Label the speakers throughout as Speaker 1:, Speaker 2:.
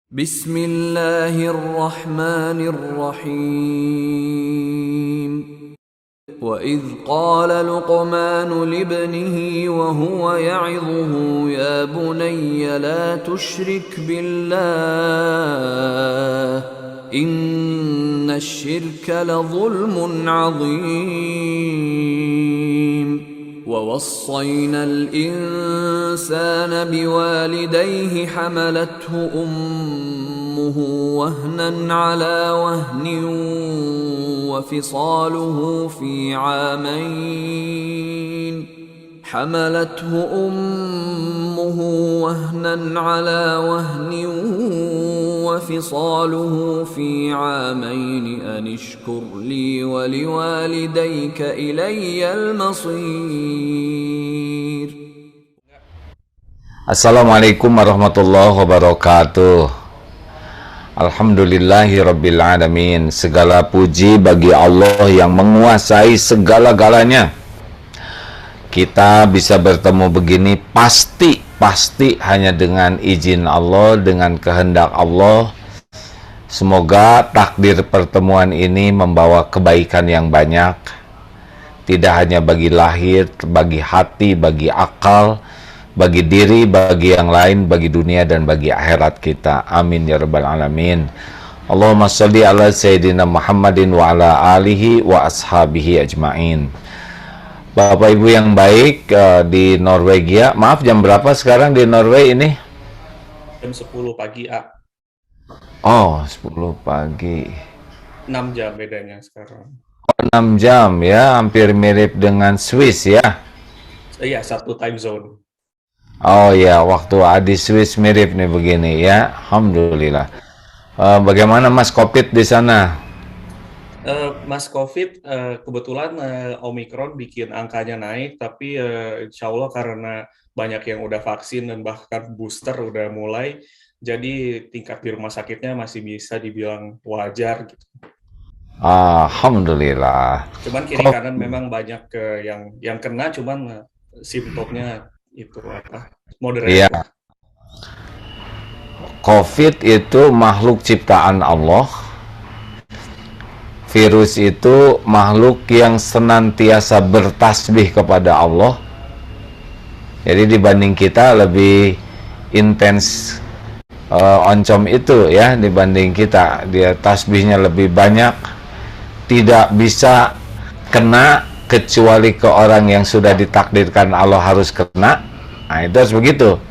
Speaker 1: Bismillahirrahmanirrahim. وَإِذْ قَالَ لُقْمَانُ لِابْنِهِ وَهُوَ يَعِظُهُ يَا بُنَيَّ لَا تُشْرِكْ بِاللَّهِ إِنَّ الشِّرْكَ لَظُلْمٌ عَظِيمٌ وَوَصَّيْنَا الْإِنسَانَ بِوَالِدَيْهِ حَمَلَتْهُ أُمُّهُ وَهْنًا عَلَى وَهْنٍ وفصاله في عامين أن اشكر لي ولوالديك إلي المصير.
Speaker 2: Assalamualaikum warahmatullahi wabarakatuh. Alhamdulillahirrabbilalamin. Segala puji bagi Allah yang menguasai segala-galanya. Kita bisa bertemu begini pasti hanya dengan izin Allah, dengan kehendak Allah. Semoga takdir pertemuan ini membawa kebaikan yang banyak, tidak hanya bagi lahir, bagi hati, bagi akal, bagi diri, bagi yang lain, bagi dunia dan bagi akhirat kita. Amin ya rabbal alamin. Allahumma sholli ala sayyidina Muhammadin wa ala alihi wa ashabihi ajmain. Bapak Ibu yang baik di Norwegia, maaf jam berapa sekarang di Norway ini?
Speaker 3: Jam 10 pagi, A.
Speaker 2: Oh, 10 pagi.
Speaker 3: 6 jam bedanya sekarang.
Speaker 2: 6 jam ya, hampir mirip dengan Swiss ya.
Speaker 3: Iya, satu time zone.
Speaker 2: Oh ya, waktu di Swiss mirip nih begini ya. Alhamdulillah. Bagaimana Mas Covid di sana?
Speaker 3: Mas Covid, kebetulan Omicron bikin angkanya naik, tapi insya Allah karena banyak yang udah vaksin dan bahkan booster udah mulai, jadi tingkat di rumah sakitnya masih bisa dibilang wajar gitu.
Speaker 2: Alhamdulillah.
Speaker 3: Cuman kiri kanan memang banyak yang kena, cuman simptomnya itu moderat.
Speaker 2: Iya. Covid itu makhluk ciptaan Allah. Virus itu makhluk yang senantiasa bertasbih kepada Allah. Jadi dibanding kita lebih intens oncom itu ya, dibanding kita. Dia tasbihnya lebih banyak. Tidak bisa kena kecuali ke orang yang sudah ditakdirkan Allah harus kena. Nah, itu harus begitu.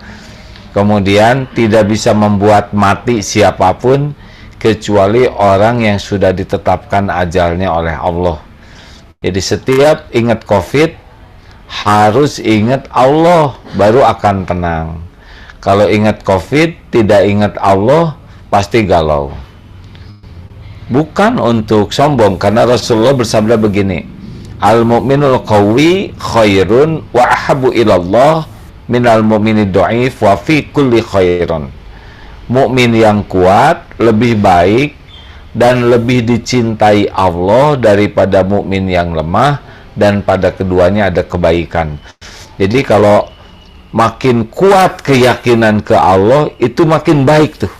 Speaker 2: Kemudian tidak bisa membuat mati siapapun kecuali orang yang sudah ditetapkan ajalnya oleh Allah. Jadi setiap ingat Covid harus ingat Allah, baru akan tenang. Kalau ingat Covid tidak ingat Allah, pasti galau. Bukan untuk sombong, karena Rasulullah bersabda begini, al-mu'minul qawi khairun wa ahabu ilallah minal mu'minid dhaif wa fi kulli khairun. Mukmin yang kuat lebih baik dan lebih dicintai Allah daripada mukmin yang lemah, dan pada keduanya ada kebaikan. Jadi kalau makin kuat keyakinan ke Allah, itu makin baik tuh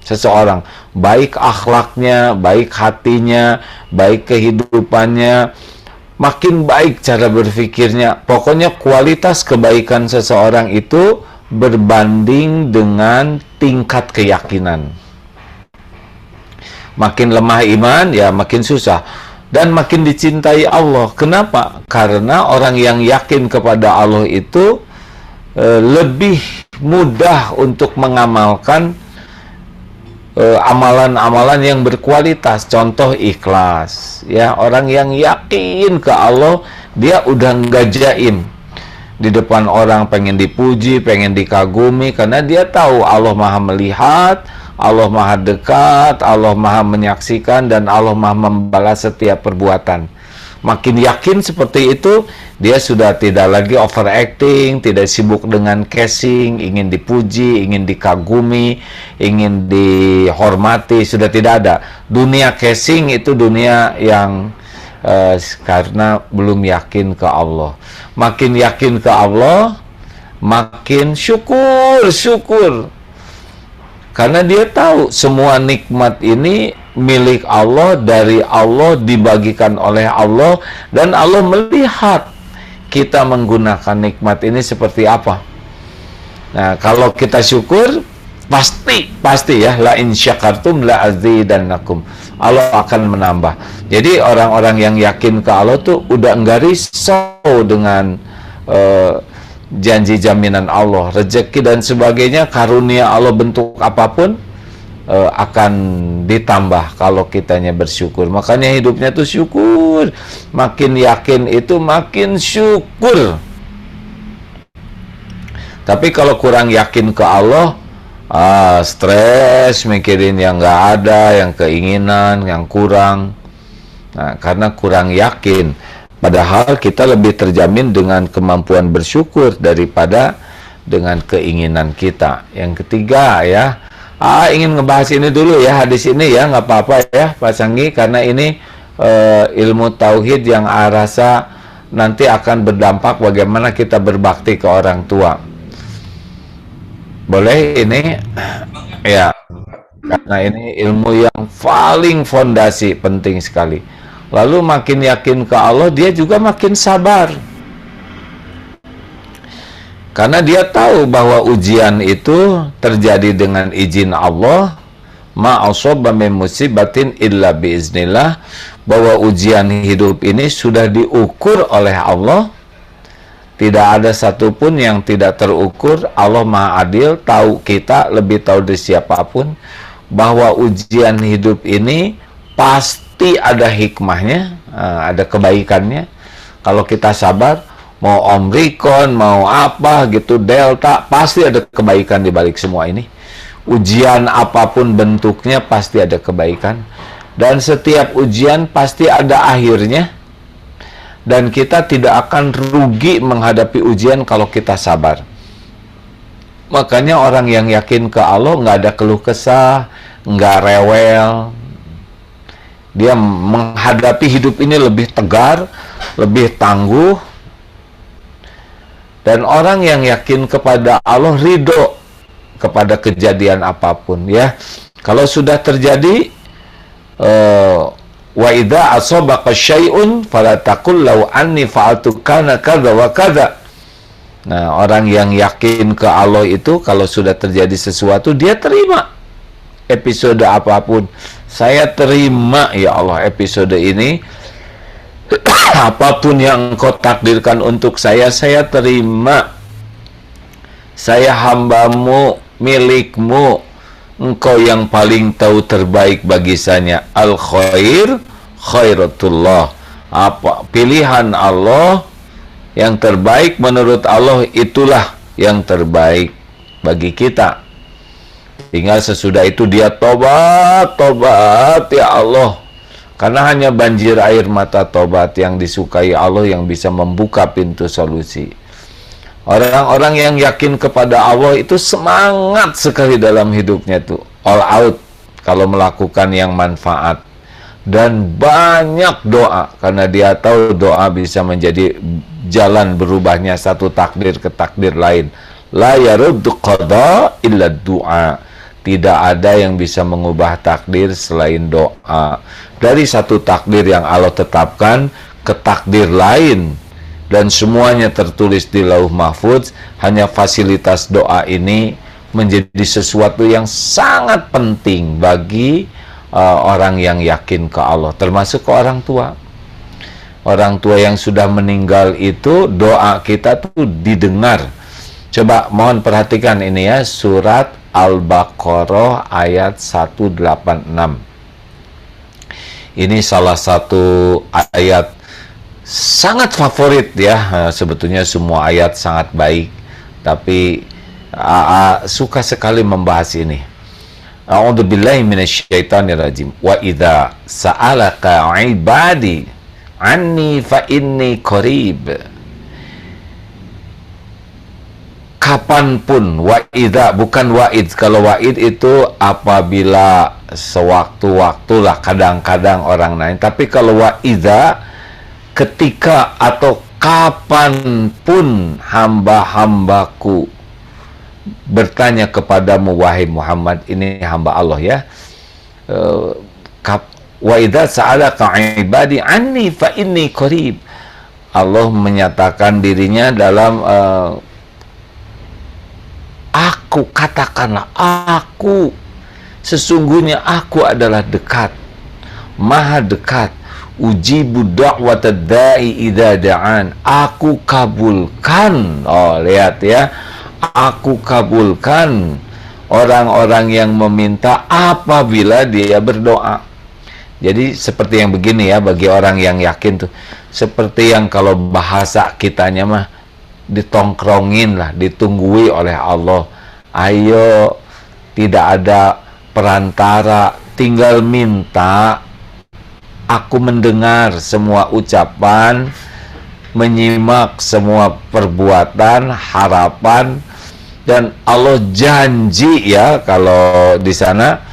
Speaker 2: seseorang, baik akhlaknya, baik hatinya, baik kehidupannya, makin baik cara berpikirnya. Pokoknya kualitas kebaikan seseorang itu berbanding dengan tingkat keyakinan. Makin lemah iman, ya makin susah. Dan makin dicintai Allah. Kenapa? Karena orang yang yakin kepada Allah itu lebih mudah untuk mengamalkan amalan-amalan yang berkualitas. Contoh ikhlas ya, orang yang yakin ke Allah, dia udah nggak jaim di depan orang, pengen dipuji, pengen dikagumi, karena dia tahu Allah maha melihat, Allah maha dekat, Allah maha menyaksikan, dan Allah maha membalas setiap perbuatan. Makin yakin seperti itu, dia sudah tidak lagi overacting, tidak sibuk dengan casing, ingin dipuji, ingin dikagumi, ingin dihormati, sudah tidak ada. Dunia casing itu dunia yang karena belum yakin ke Allah. Makin yakin ke Allah, makin syukur. Karena dia tahu semua nikmat ini milik Allah, dari Allah, dibagikan oleh Allah, dan Allah melihat kita menggunakan nikmat ini seperti apa. Nah, kalau kita syukur, pasti ya, la in syakartum la azidannakum, Allah akan menambah. Jadi orang-orang yang yakin ke Allah tuh udah enggak risau dengan janji jaminan Allah, rezeki dan sebagainya, karunia Allah bentuk apapun akan ditambah kalau kitanya bersyukur. Makanya hidupnya tuh syukur, makin yakin itu makin syukur. Tapi kalau kurang yakin ke Allah, stres mikirin yang nggak ada, yang keinginan, yang kurang. Nah, karena kurang yakin. Padahal kita lebih terjamin dengan kemampuan bersyukur daripada dengan keinginan kita. Yang ketiga ya, ingin ngebahas ini dulu ya, hadis ini ya, nggak apa-apa ya Pak Sanggi, karena ini ilmu tauhid yang rasa nanti akan berdampak bagaimana kita berbakti ke orang tua. Boleh ini ya, karena ini ilmu yang paling fondasi, penting sekali. Lalu makin yakin ke Allah, dia juga makin sabar. Karena dia tahu bahwa ujian itu terjadi dengan izin Allah, ma asaba min musibatin illa biiznillah, bahwa ujian hidup ini sudah diukur oleh Allah. Tidak ada satupun yang tidak terukur. Allah Maha Adil, tahu kita, lebih tahu dari siapapun, bahwa ujian hidup ini pasti ada hikmahnya, ada kebaikannya. Kalau kita sabar, mau Omikron, mau apa gitu, Delta, pasti ada kebaikan di balik semua ini. Ujian apapun bentuknya pasti ada kebaikan. Dan setiap ujian pasti ada akhirnya. Dan kita tidak akan rugi menghadapi ujian kalau kita sabar. Makanya orang yang yakin ke Allah nggak ada keluh kesah, nggak rewel. Dia menghadapi hidup ini lebih tegar, lebih tangguh. Dan orang yang yakin kepada Allah ridho kepada kejadian apapun ya. Kalau sudah terjadi, wa idza asabaka syai'un fala taqul law anni fa'altu kana kadza wa kadza. Nah, orang yang yakin ke Allah itu kalau sudah terjadi sesuatu, dia terima episode apapun. Saya terima ya Allah episode ini. Apapun yang Engkau takdirkan untuk saya terima. Saya hambamu, milikmu. Engkau yang paling tahu terbaik bagi saya. Al-khair khairatullah. Apa pilihan Allah yang terbaik menurut Allah, itulah yang terbaik bagi kita. Tinggal sesudah itu dia tobat ya Allah. Karena hanya banjir air mata tobat yang disukai Allah yang bisa membuka pintu solusi. Orang-orang yang yakin kepada Allah itu semangat sekali dalam hidupnya tuh, all out kalau melakukan yang manfaat, dan banyak doa karena dia tahu doa bisa menjadi jalan berubahnya satu takdir ke takdir lain. La yaruddu qada illa du'a. Tidak ada yang bisa mengubah takdir selain doa. Dari satu takdir yang Allah tetapkan ke takdir lain, dan semuanya tertulis di Lauh Mahfudz, hanya fasilitas doa ini menjadi sesuatu yang sangat penting bagi orang yang yakin ke Allah, termasuk ke orang tua. Orang tua yang sudah meninggal itu, doa kita tuh didengar. Coba mohon perhatikan ini ya, surat Al-Baqarah ayat 186. Ini salah satu ayat sangat favorit ya. Sebetulnya semua ayat sangat baik, tapi suka sekali membahas ini. A'udzubillahi minasyaitonirrajim. Wa idza sa'alaka 'ibadi anni fa inni qarib. Kapanpun, wa'idha, bukan wa'id. Kalau wa'id itu apabila sewaktu-waktu lah, kadang-kadang orang lain. Tapi kalau wa'idha, ketika atau kapanpun hamba-hambaku bertanya kepadamu wahai Muhammad, ini hamba Allah ya, wa idza sa'alaka ibadi anni fa inni qarib. Allah menyatakan dirinya dalam aku, katakanlah aku, sesungguhnya aku adalah dekat, maha dekat. Ujibu da'watad da'i idza da'an. Aku kabulkan. Oh, lihat ya. Aku kabulkan orang-orang yang meminta apabila dia berdoa. Jadi seperti yang begini ya, bagi orang yang yakin tuh, seperti yang kalau bahasa kitanya mah ditongkrongin lah, ditunggui oleh Allah. Ayo, tidak ada perantara, tinggal minta. Aku mendengar semua ucapan, menyimak semua perbuatan, harapan, dan Allah janji ya, kalau di sana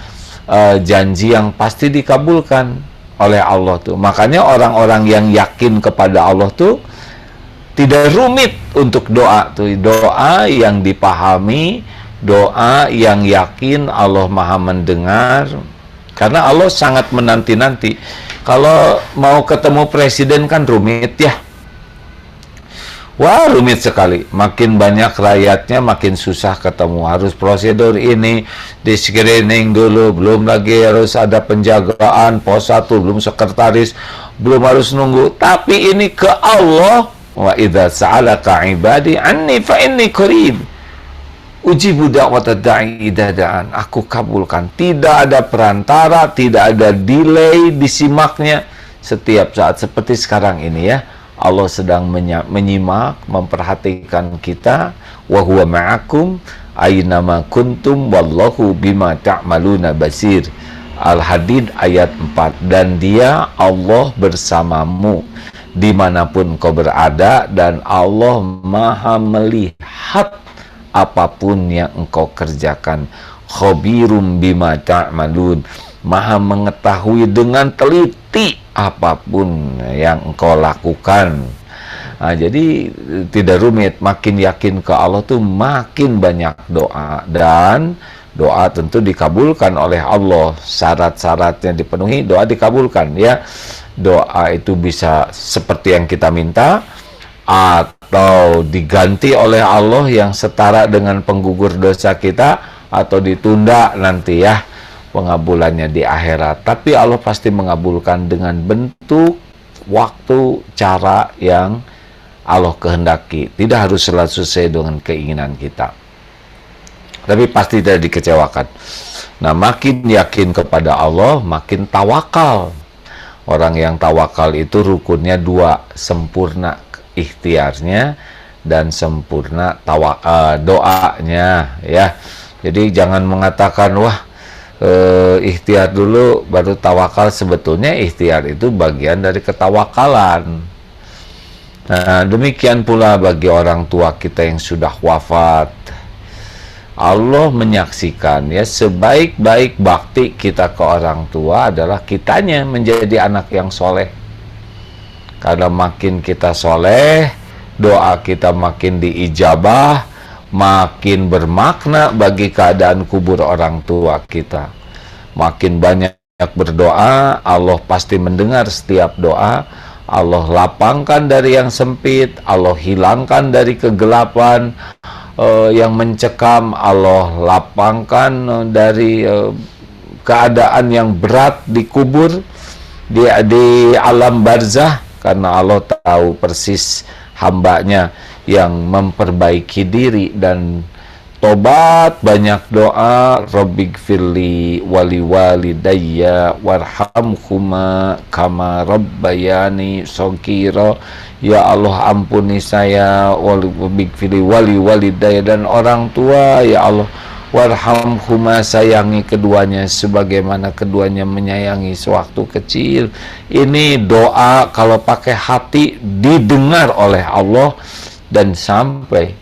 Speaker 2: janji yang pasti dikabulkan oleh Allah tuh. Makanya orang-orang yang yakin kepada Allah tuh tidak rumit untuk doa tuh. Doa yang dipahami, doa yang yakin Allah Maha mendengar. Karena Allah sangat menanti-nanti. Kalau mau ketemu presiden kan rumit ya. Wah, rumit sekali. Makin banyak rakyatnya makin susah ketemu. Harus prosedur ini, di screening dulu, belum lagi harus ada penjagaan, pos 1, belum sekretaris, belum harus nunggu. Tapi ini ke Allah, wa idza sa'alaka ibadi anni fa inni qarib. Ujibu da'watad da'i idza da'an. Aku kabulkan. Tidak ada perantara, tidak ada delay disimaknya. Setiap saat seperti sekarang ini ya, Allah sedang menyimak, memperhatikan kita. Wa huwa ma'akum aina ma kuntum wallahu bima ta'maluna basir. Al-Hadid ayat 4. Dan dia, Allah, bersamamu dimanapun kau berada, dan Allah Maha melihat apapun yang engkau kerjakan. Khabirum bima ta'malun. Maha mengetahui dengan teliti apapun yang engkau lakukan. Nah, jadi tidak rumit. Makin yakin ke Allah tuh makin banyak doa, dan doa tentu dikabulkan oleh Allah. Syarat-syaratnya dipenuhi, doa dikabulkan ya. Doa itu bisa seperti yang kita minta, atau diganti oleh Allah yang setara dengan penggugur dosa kita, atau ditunda nanti ya pengabulannya di akhirat. Tapi Allah pasti mengabulkan dengan bentuk, waktu, cara yang Allah kehendaki. Tidak harus selalu sesuai dengan keinginan kita, tapi pasti tidak dikecewakan. Nah, makin yakin kepada Allah, makin tawakal. Orang yang tawakal itu rukunnya 2, sempurna ikhtiarnya dan sempurna doanya ya. Jadi jangan mengatakan wah ikhtiar dulu baru tawakal. Sebetulnya ikhtiar itu bagian dari ketawakalan. Nah, demikian pula bagi orang tua kita yang sudah wafat. Allah menyaksikan ya, sebaik-baik bakti kita ke orang tua adalah kitanya menjadi anak yang soleh. Karena makin kita soleh, doa kita makin diijabah, makin bermakna bagi keadaan kubur orang tua kita. Makin banyak berdoa, Allah pasti mendengar setiap doa. Allah lapangkan dari yang sempit, Allah hilangkan dari kegelapan yang mencekam, Allah lapangkan dari keadaan yang berat di kubur, di alam barzah. Karena Allah tahu persis hambanya yang memperbaiki diri dan tobat, banyak doa. Rabbighfirli wali walidayya warhamhuma kama rabbayani shaghira. Ya Allah, ampuni saya, rabbighfirli wali walidayya, dan orang tua ya Allah, warhamhuma, sayangi keduanya sebagaimana keduanya menyayangi sewaktu kecil. Ini doa kalau pakai hati didengar oleh Allah, dan sampai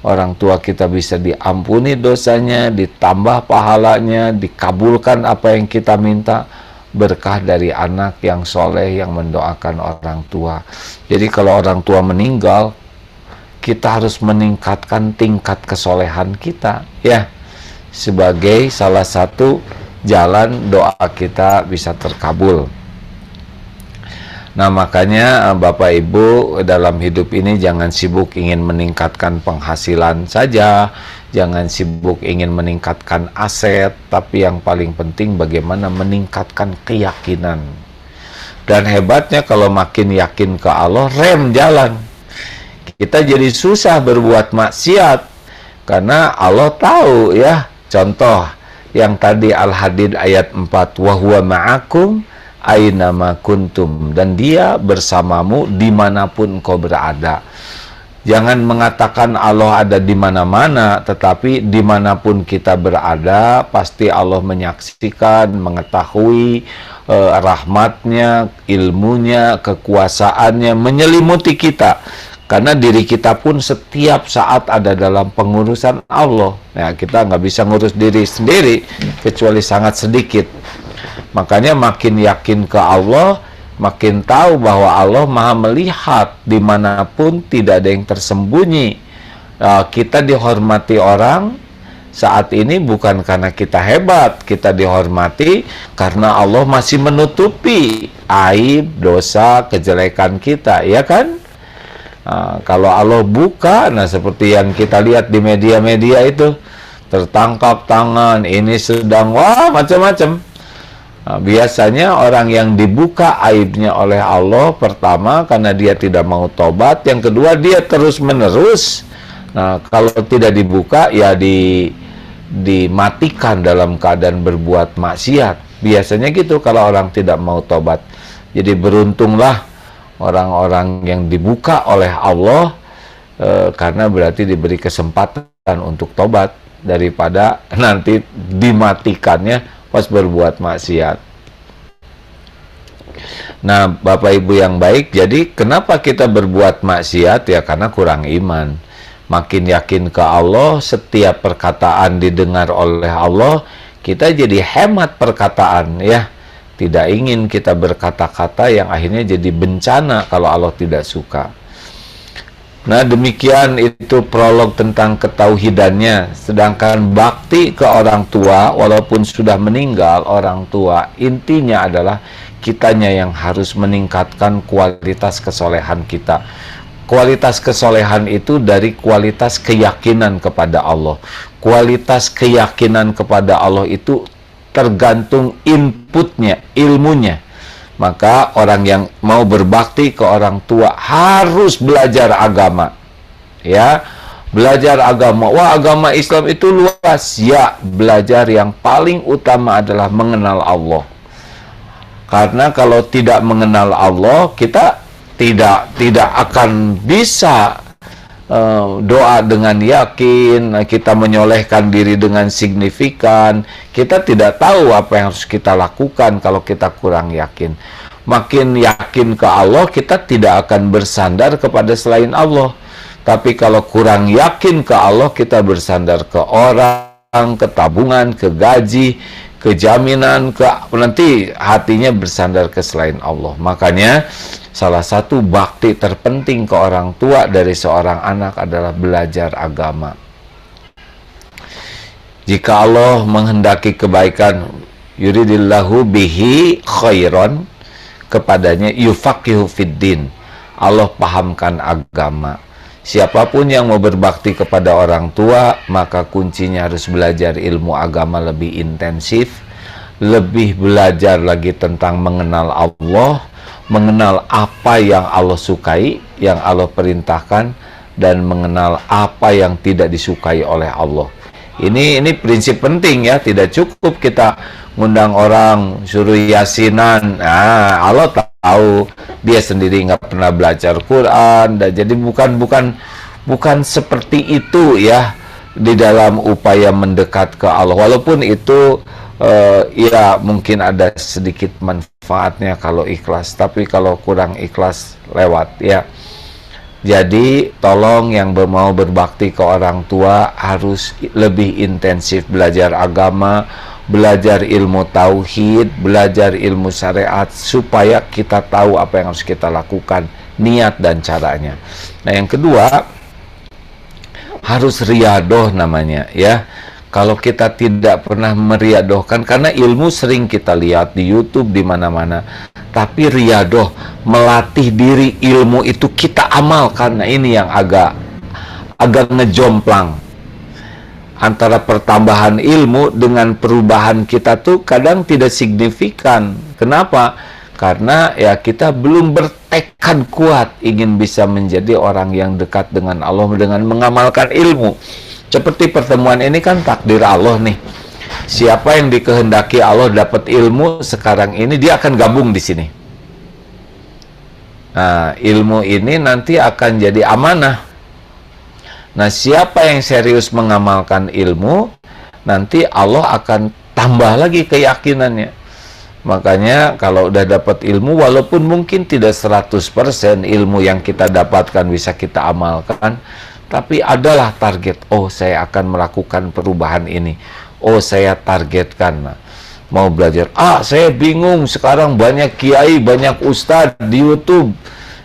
Speaker 2: orang tua kita bisa diampuni dosanya, ditambah pahalanya, dikabulkan apa yang kita minta, berkah dari anak yang soleh yang mendoakan orang tua. Jadi kalau orang tua meninggal, kita harus meningkatkan tingkat kesolehan kita, ya, sebagai salah satu jalan doa kita bisa terkabul. Nah, makanya Bapak Ibu dalam hidup ini jangan sibuk ingin meningkatkan penghasilan saja, jangan sibuk ingin meningkatkan aset, tapi yang paling penting bagaimana meningkatkan keyakinan. Dan hebatnya kalau makin yakin ke Allah, rem jalan. Kita jadi susah berbuat maksiat karena Allah tahu, ya. Contoh yang tadi Al-Hadid ayat 4, wa huwa ma'akum ainama kuntum, dan dia bersamamu dimanapun engkau berada. Jangan mengatakan Allah ada di mana-mana, tetapi dimanapun kita berada pasti Allah menyaksikan, mengetahui rahmatnya, ilmunya, kekuasaannya menyelimuti kita, karena diri kita pun setiap saat ada dalam pengurusan Allah. Nah, kita nggak bisa ngurus diri sendiri kecuali sangat sedikit. Makanya makin yakin ke Allah, makin tahu bahwa Allah maha melihat dimanapun, tidak ada yang tersembunyi. Kita dihormati orang saat ini bukan karena kita hebat, kita dihormati karena Allah masih menutupi aib, dosa, kejelekan kita, ya kan? Kalau Allah buka, nah seperti yang kita lihat di media-media itu, tertangkap tangan, ini sedang, wah macam-macam. Biasanya orang yang dibuka aibnya oleh Allah, pertama karena dia tidak mau tobat, yang kedua dia terus-menerus. Nah, kalau tidak dibuka ya dimatikan dalam keadaan berbuat maksiat. Biasanya gitu kalau orang tidak mau tobat. Jadi beruntunglah orang-orang yang dibuka oleh Allah, karena berarti diberi kesempatan untuk tobat daripada nanti dimatikannya pas berbuat maksiat. Nah, Bapak Ibu yang baik, jadi kenapa kita berbuat maksiat? Ya karena kurang iman. Makin yakin ke Allah, setiap perkataan didengar oleh Allah, kita jadi hemat perkataan, ya. Tidak ingin kita berkata-kata yang akhirnya jadi bencana kalau Allah tidak suka. Nah, demikian itu prolog tentang ketauhidannya. Sedangkan bakti ke orang tua, walaupun sudah meninggal orang tua, intinya adalah kitanya yang harus meningkatkan kualitas kesolehan kita. Kualitas kesolehan itu dari kualitas keyakinan kepada Allah. Kualitas keyakinan kepada Allah itu tergantung inputnya, ilmunya. Maka orang yang mau berbakti ke orang tua harus belajar agama, ya, belajar agama. Wah, agama Islam itu luas, ya. Belajar yang paling utama adalah mengenal Allah, karena kalau tidak mengenal Allah, kita tidak akan bisa doa dengan yakin, kita menyolehkan diri dengan signifikan. Kita tidak tahu apa yang harus kita lakukan kalau kita kurang yakin. Makin yakin ke Allah, kita tidak akan bersandar kepada selain Allah. Tapi kalau kurang yakin ke Allah, kita bersandar ke orang, ke tabungan, ke gaji, ke jaminan, nanti hatinya bersandar ke selain Allah. Makanya salah satu bakti terpenting ke orang tua dari seorang anak adalah belajar agama. Jika Allah menghendaki kebaikan, yuridillahu bihi khairan, kepadanya yufaqihu fiddin, Allah pahamkan agama. Siapapun yang mau berbakti kepada orang tua, maka kuncinya harus belajar ilmu agama lebih intensif, lebih belajar lagi tentang mengenal Allah, mengenal apa yang Allah sukai, yang Allah perintahkan, dan mengenal apa yang tidak disukai oleh Allah. Ini prinsip penting, ya. Tidak cukup kita ngundang orang suruh yasinan. Nah, Allah tahu dia sendiri nggak pernah belajar Quran, dan jadi bukan seperti itu, ya, di dalam upaya mendekat ke Allah. Walaupun itu ya mungkin ada sedikit manfaatnya kalau ikhlas, tapi kalau kurang ikhlas lewat, ya. Jadi tolong yang mau berbakti ke orang tua harus lebih intensif belajar agama, belajar ilmu tauhid, belajar ilmu syariat, supaya kita tahu apa yang harus kita lakukan, niat dan caranya. Nah, yang kedua, harus riadoh namanya ya. Kalau kita tidak pernah meriadohkan, karena ilmu sering kita lihat di YouTube di mana-mana, tapi riadoh, melatih diri ilmu itu kita amalkan. Nah ini yang agak ngejomplang antara pertambahan ilmu dengan perubahan kita tuh kadang tidak signifikan. Kenapa? Karena ya kita belum bertekad kuat ingin bisa menjadi orang yang dekat dengan Allah dengan mengamalkan ilmu. Seperti pertemuan ini kan takdir Allah nih. Siapa yang dikehendaki Allah dapat ilmu sekarang ini, dia akan gabung di sini. Nah, ilmu ini nanti akan jadi amanah. Nah, siapa yang serius mengamalkan ilmu, nanti Allah akan tambah lagi keyakinannya. Makanya kalau udah dapat ilmu, walaupun mungkin tidak 100% ilmu yang kita dapatkan bisa kita amalkan, tapi adalah target, oh saya akan melakukan perubahan ini, oh saya targetkan mau belajar, saya bingung sekarang banyak kiai, banyak ustadz di YouTube,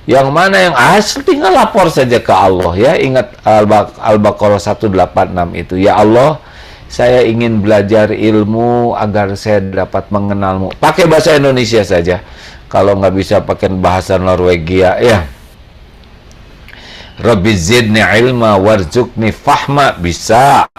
Speaker 2: yang mana yang asli, tinggal lapor saja ke Allah ya. Ingat Al-Baqarah 186 itu, ya Allah saya ingin belajar ilmu agar saya dapat mengenalmu, pakai bahasa Indonesia saja, kalau nggak bisa pakai bahasa Norwegia ya, Rabbi zidni ilma warzuqni fahma, bisa.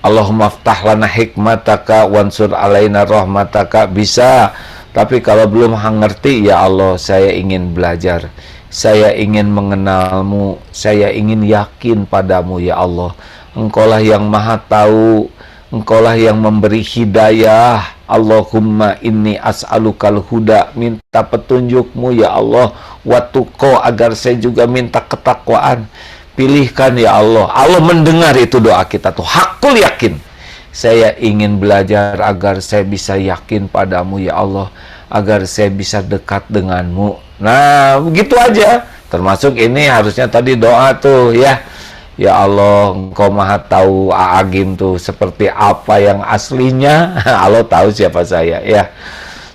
Speaker 2: Allahumma ftah lana hikmataka wansur alaina rahmataka, bisa. Tapi kalau belum ngerti, ya Allah saya ingin belajar, saya ingin mengenalmu, saya ingin yakin padamu ya Allah. Engkaulah yang maha tahu, engkaulah yang memberi hidayah. Allahumma inni as'alukal huda, minta petunjukmu ya Allah, watuqo, agar saya juga minta ketakwaan. Pilihkan ya Allah. Allah mendengar itu doa kita tuh, hakul yakin. Saya ingin belajar agar saya bisa yakin padamu ya Allah, agar saya bisa dekat denganmu. Nah begitu aja. Termasuk ini harusnya tadi doa tuh ya, ya Allah engkau maha tahu Aagim tuh seperti apa yang aslinya. Allah tahu siapa saya ya.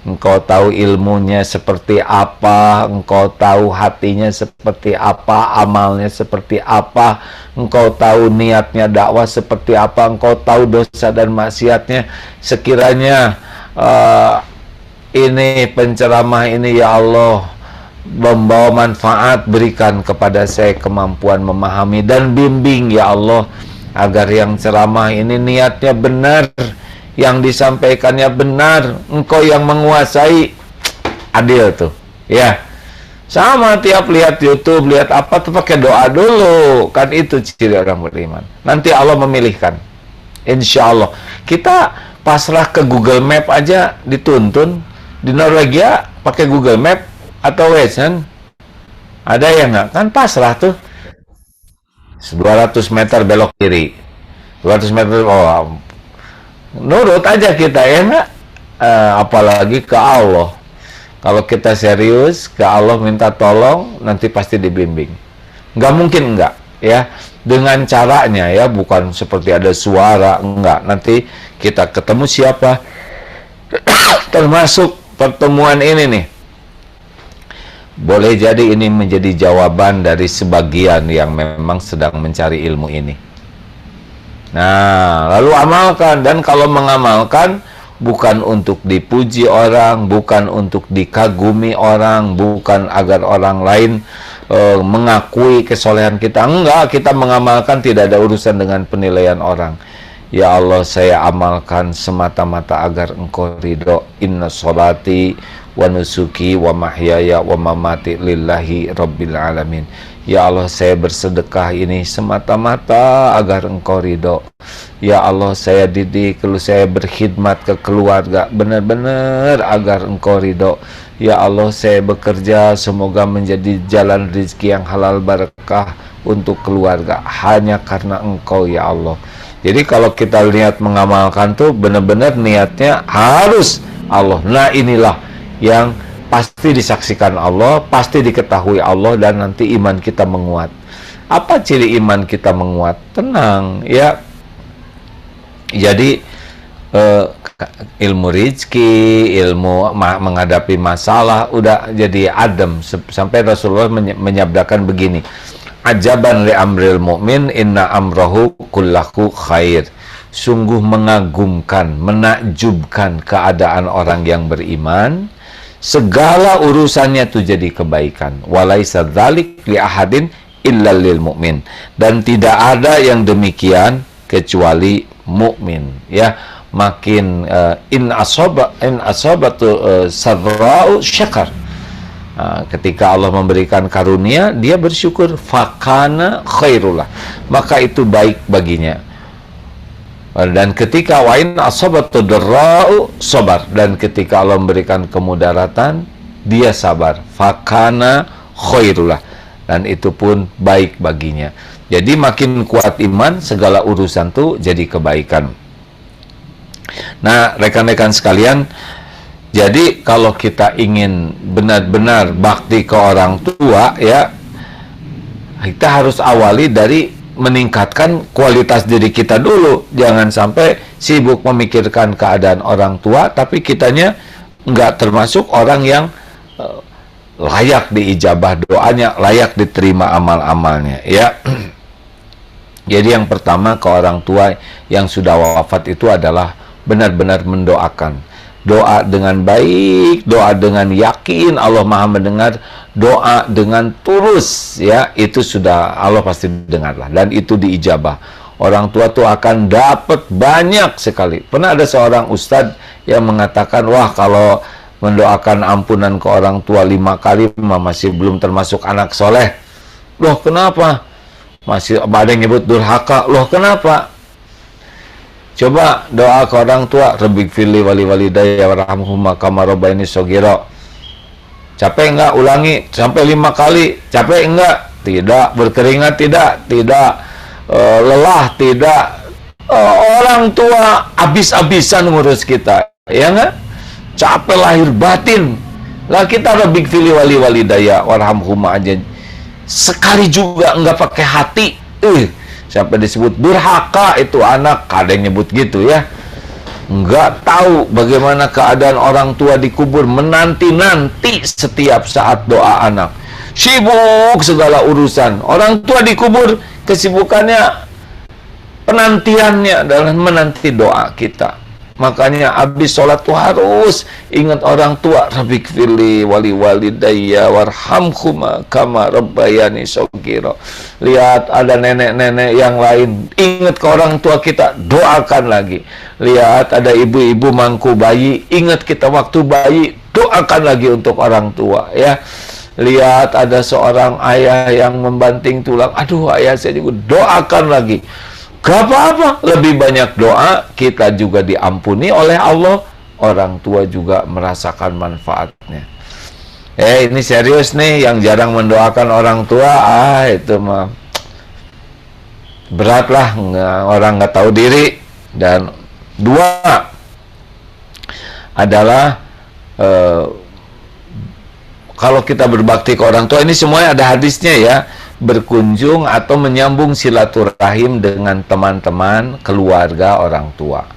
Speaker 2: Engkau tahu ilmunya seperti apa, engkau tahu hatinya seperti apa, amalnya seperti apa, engkau tahu niatnya dakwah seperti apa, engkau tahu dosa dan maksiatnya. Sekiranya ini penceramah ini ya Allah membawa manfaat, berikan kepada saya kemampuan memahami dan bimbing ya Allah, agar yang ceramah ini niatnya benar, yang disampaikannya benar, engkau yang menguasai. Adil tuh ya. Sama tiap lihat YouTube, lihat apa tuh pakai doa dulu, kan itu ciri orang beriman. Nanti Allah memilihkan, insya Allah. Kita pasrah ke Google Map aja dituntun. Di Norwegia pakai Google Map atau Waze kan? Ada ya nggak? Kan pasrah tuh. 200 meter belok kiri, 200 meter, oh nurut aja kita ya nggak? Apalagi ke Allah. Kalau kita serius ke Allah minta tolong, nanti pasti dibimbing. Nggak mungkin enggak ya. Dengan caranya ya, bukan seperti ada suara, enggak. Nanti kita ketemu siapa, termasuk pertemuan ini nih. Boleh jadi ini menjadi jawaban dari sebagian yang memang sedang mencari ilmu ini. Nah, lalu amalkan. Dan kalau mengamalkan, bukan untuk dipuji orang, bukan untuk dikagumi orang, bukan agar orang lain mengakui kesolehan kita. Enggak, kita mengamalkan tidak ada urusan dengan penilaian orang. Ya Allah, saya amalkan semata-mata agar engkau ridho. Inna sholati wa nusuki wa mahyaya wa mamati lillahi rabbil alamin. Ya Allah, saya bersedekah ini semata-mata agar engkau ridho. Ya Allah, saya didik, saya berkhidmat ke keluarga benar-benar agar engkau ridho. Ya Allah, saya bekerja semoga menjadi jalan rezeki yang halal barakah untuk keluarga hanya karena engkau ya Allah. Jadi kalau kita lihat mengamalkan tuh benar-benar niatnya harus Allah. Nah inilah yang pasti disaksikan Allah, pasti diketahui Allah, dan nanti iman kita menguat. Apa ciri iman kita menguat? Tenang ya. Jadi ilmu rizki, ilmu menghadapi masalah udah jadi adem. Sampai Rasulullah menyabdakan begini, ajaban li amril mu'min inna amrahu kullahu khair. Sungguh mengagumkan, menakjubkan keadaan orang yang beriman, segala urusannya itu jadi kebaikan. Walaisa dzalik li ahadin illa lil mu'min. Dan tidak ada yang demikian kecuali mukmin, ya. Makin in asabatu sadra'u syakar. Ketika Allah memberikan karunia, dia bersyukur, fakana khairullah, maka itu baik baginya. Dan ketika wain asabatu darra'u sabar, dan ketika Allah memberikan kemudaratan, dia sabar, fakana khairullah, dan itu pun baik baginya. Jadi makin kuat iman, segala urusan tuh jadi kebaikan. Nah, rekan-rekan sekalian, jadi kalau kita ingin benar-benar bakti ke orang tua, ya, kita harus awali dari meningkatkan kualitas diri kita dulu. Jangan sampai sibuk memikirkan keadaan orang tua, tapi kitanya nggak termasuk orang yang layak diijabah doanya, layak diterima amal-amalnya, ya. Jadi yang pertama ke orang tua yang sudah wafat itu adalah benar-benar mendoakan. Doa dengan baik, doa dengan yakin Allah Maha mendengar, doa dengan tulus, ya, itu sudah Allah pasti dengarlah, dan itu diijabah. Orang tua tuh akan dapat banyak sekali. Pernah ada seorang ustadz yang mengatakan, wah, kalau mendoakan ampunan ke orang tua 5 kali masih belum termasuk anak soleh. Loh, kenapa? Masih ada yang nyebut durhaka. Loh, kenapa? Coba doa ke orang tua, rabbik firli wali walidayya warhamhuma kama rabbayani shaghira. Capek enggak? Ulangi sampai 5 kali. Capek enggak? Tidak. Berkeringat tidak? Tidak. Lelah tidak. Orang tua habis-habisan ngurus kita, ya enggak? Capek lahir batin. Lah kita rabbik firli wali walidayya warhamhuma aja sekali juga enggak pakai hati. Sampai disebut durhaka itu anak, ada yang nyebut gitu, ya. Enggak tahu bagaimana keadaan orang tua dikubur, menanti-nanti setiap saat doa anak. Sibuk segala urusan. Orang tua dikubur, kesibukannya, penantiannya adalah menanti doa kita. Makanya habis sholat tuh harus ingat orang tua, rabbik firli wali walidayya warhamhuma kama rabbayani shaghira. Lihat ada nenek-nenek yang lain, ingat ke orang tua kita, doakan lagi. Lihat ada ibu-ibu mangku bayi, ingat kita waktu bayi, doakan lagi untuk orang tua, ya. Lihat ada seorang ayah yang membanting tulang, aduh ayah saya juga, doakan lagi. Gak apa-apa, lebih banyak doa, kita juga diampuni oleh Allah, orang tua juga merasakan manfaatnya. Ini serius nih, yang jarang mendoakan orang tua, itu mah berat lah, orang nggak tahu diri. Dan 2 adalah kalau kita berbakti ke orang tua, ini semuanya ada hadisnya, ya. Berkunjung atau menyambung silaturahim dengan teman-teman, keluarga orang tua.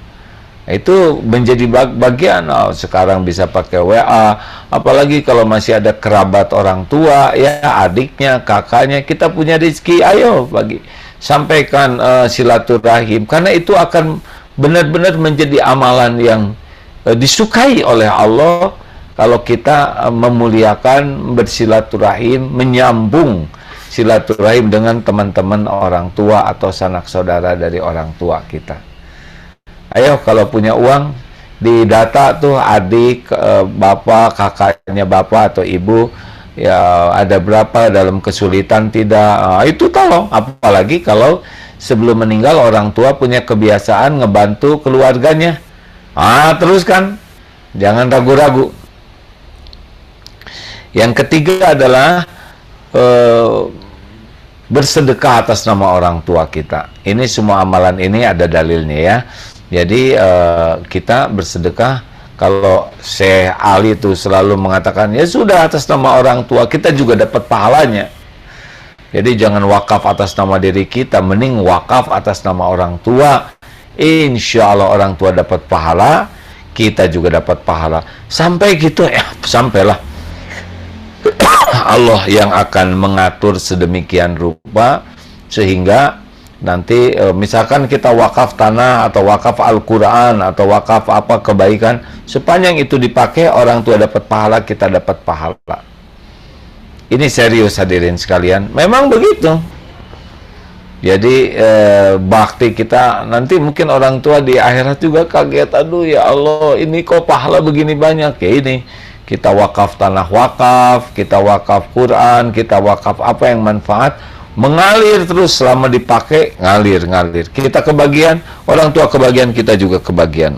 Speaker 2: Itu menjadi bagian. Sekarang bisa pakai WA, apalagi kalau masih ada kerabat orang tua, ya, adiknya, kakaknya, kita punya rezeki, ayo bagi, sampaikan silaturahim, karena itu akan benar-benar menjadi amalan yang disukai oleh Allah kalau kita memuliakan, bersilaturahim, menyambung silaturahim dengan teman-teman orang tua atau sanak saudara dari orang tua kita. Ayo kalau punya uang, didata tuh adik, bapak, kakaknya bapak atau ibu, ya ada berapa dalam kesulitan tidak, itu tolong. Apalagi kalau sebelum meninggal orang tua punya kebiasaan ngebantu keluarganya, teruskan, jangan ragu-ragu. Yang ketiga adalah bersedekah atas nama orang tua kita. Ini semua amalan ini ada dalilnya, ya. Jadi kita bersedekah. Kalau Syekh Ali itu selalu mengatakan, ya sudah atas nama orang tua, kita juga dapat pahalanya. Jadi jangan wakaf atas nama diri kita, mending wakaf atas nama orang tua. Insya Allah orang tua dapat pahala, kita juga dapat pahala. Sampai gitu, sampailah. Allah yang akan mengatur sedemikian rupa sehingga nanti misalkan kita wakaf tanah atau wakaf Al-Quran atau wakaf apa kebaikan, sepanjang itu dipakai orang tua dapat pahala, kita dapat pahala. Ini serius hadirin sekalian, memang begitu. Jadi bakti kita nanti mungkin orang tua di akhirat juga kaget, aduh ya Allah ini kok pahala begini banyak ya. Ini kita wakaf tanah wakaf, kita wakaf Quran, kita wakaf apa yang manfaat, mengalir terus selama dipakai, ngalir. Kita kebagian, orang tua kebagian, kita juga kebagian.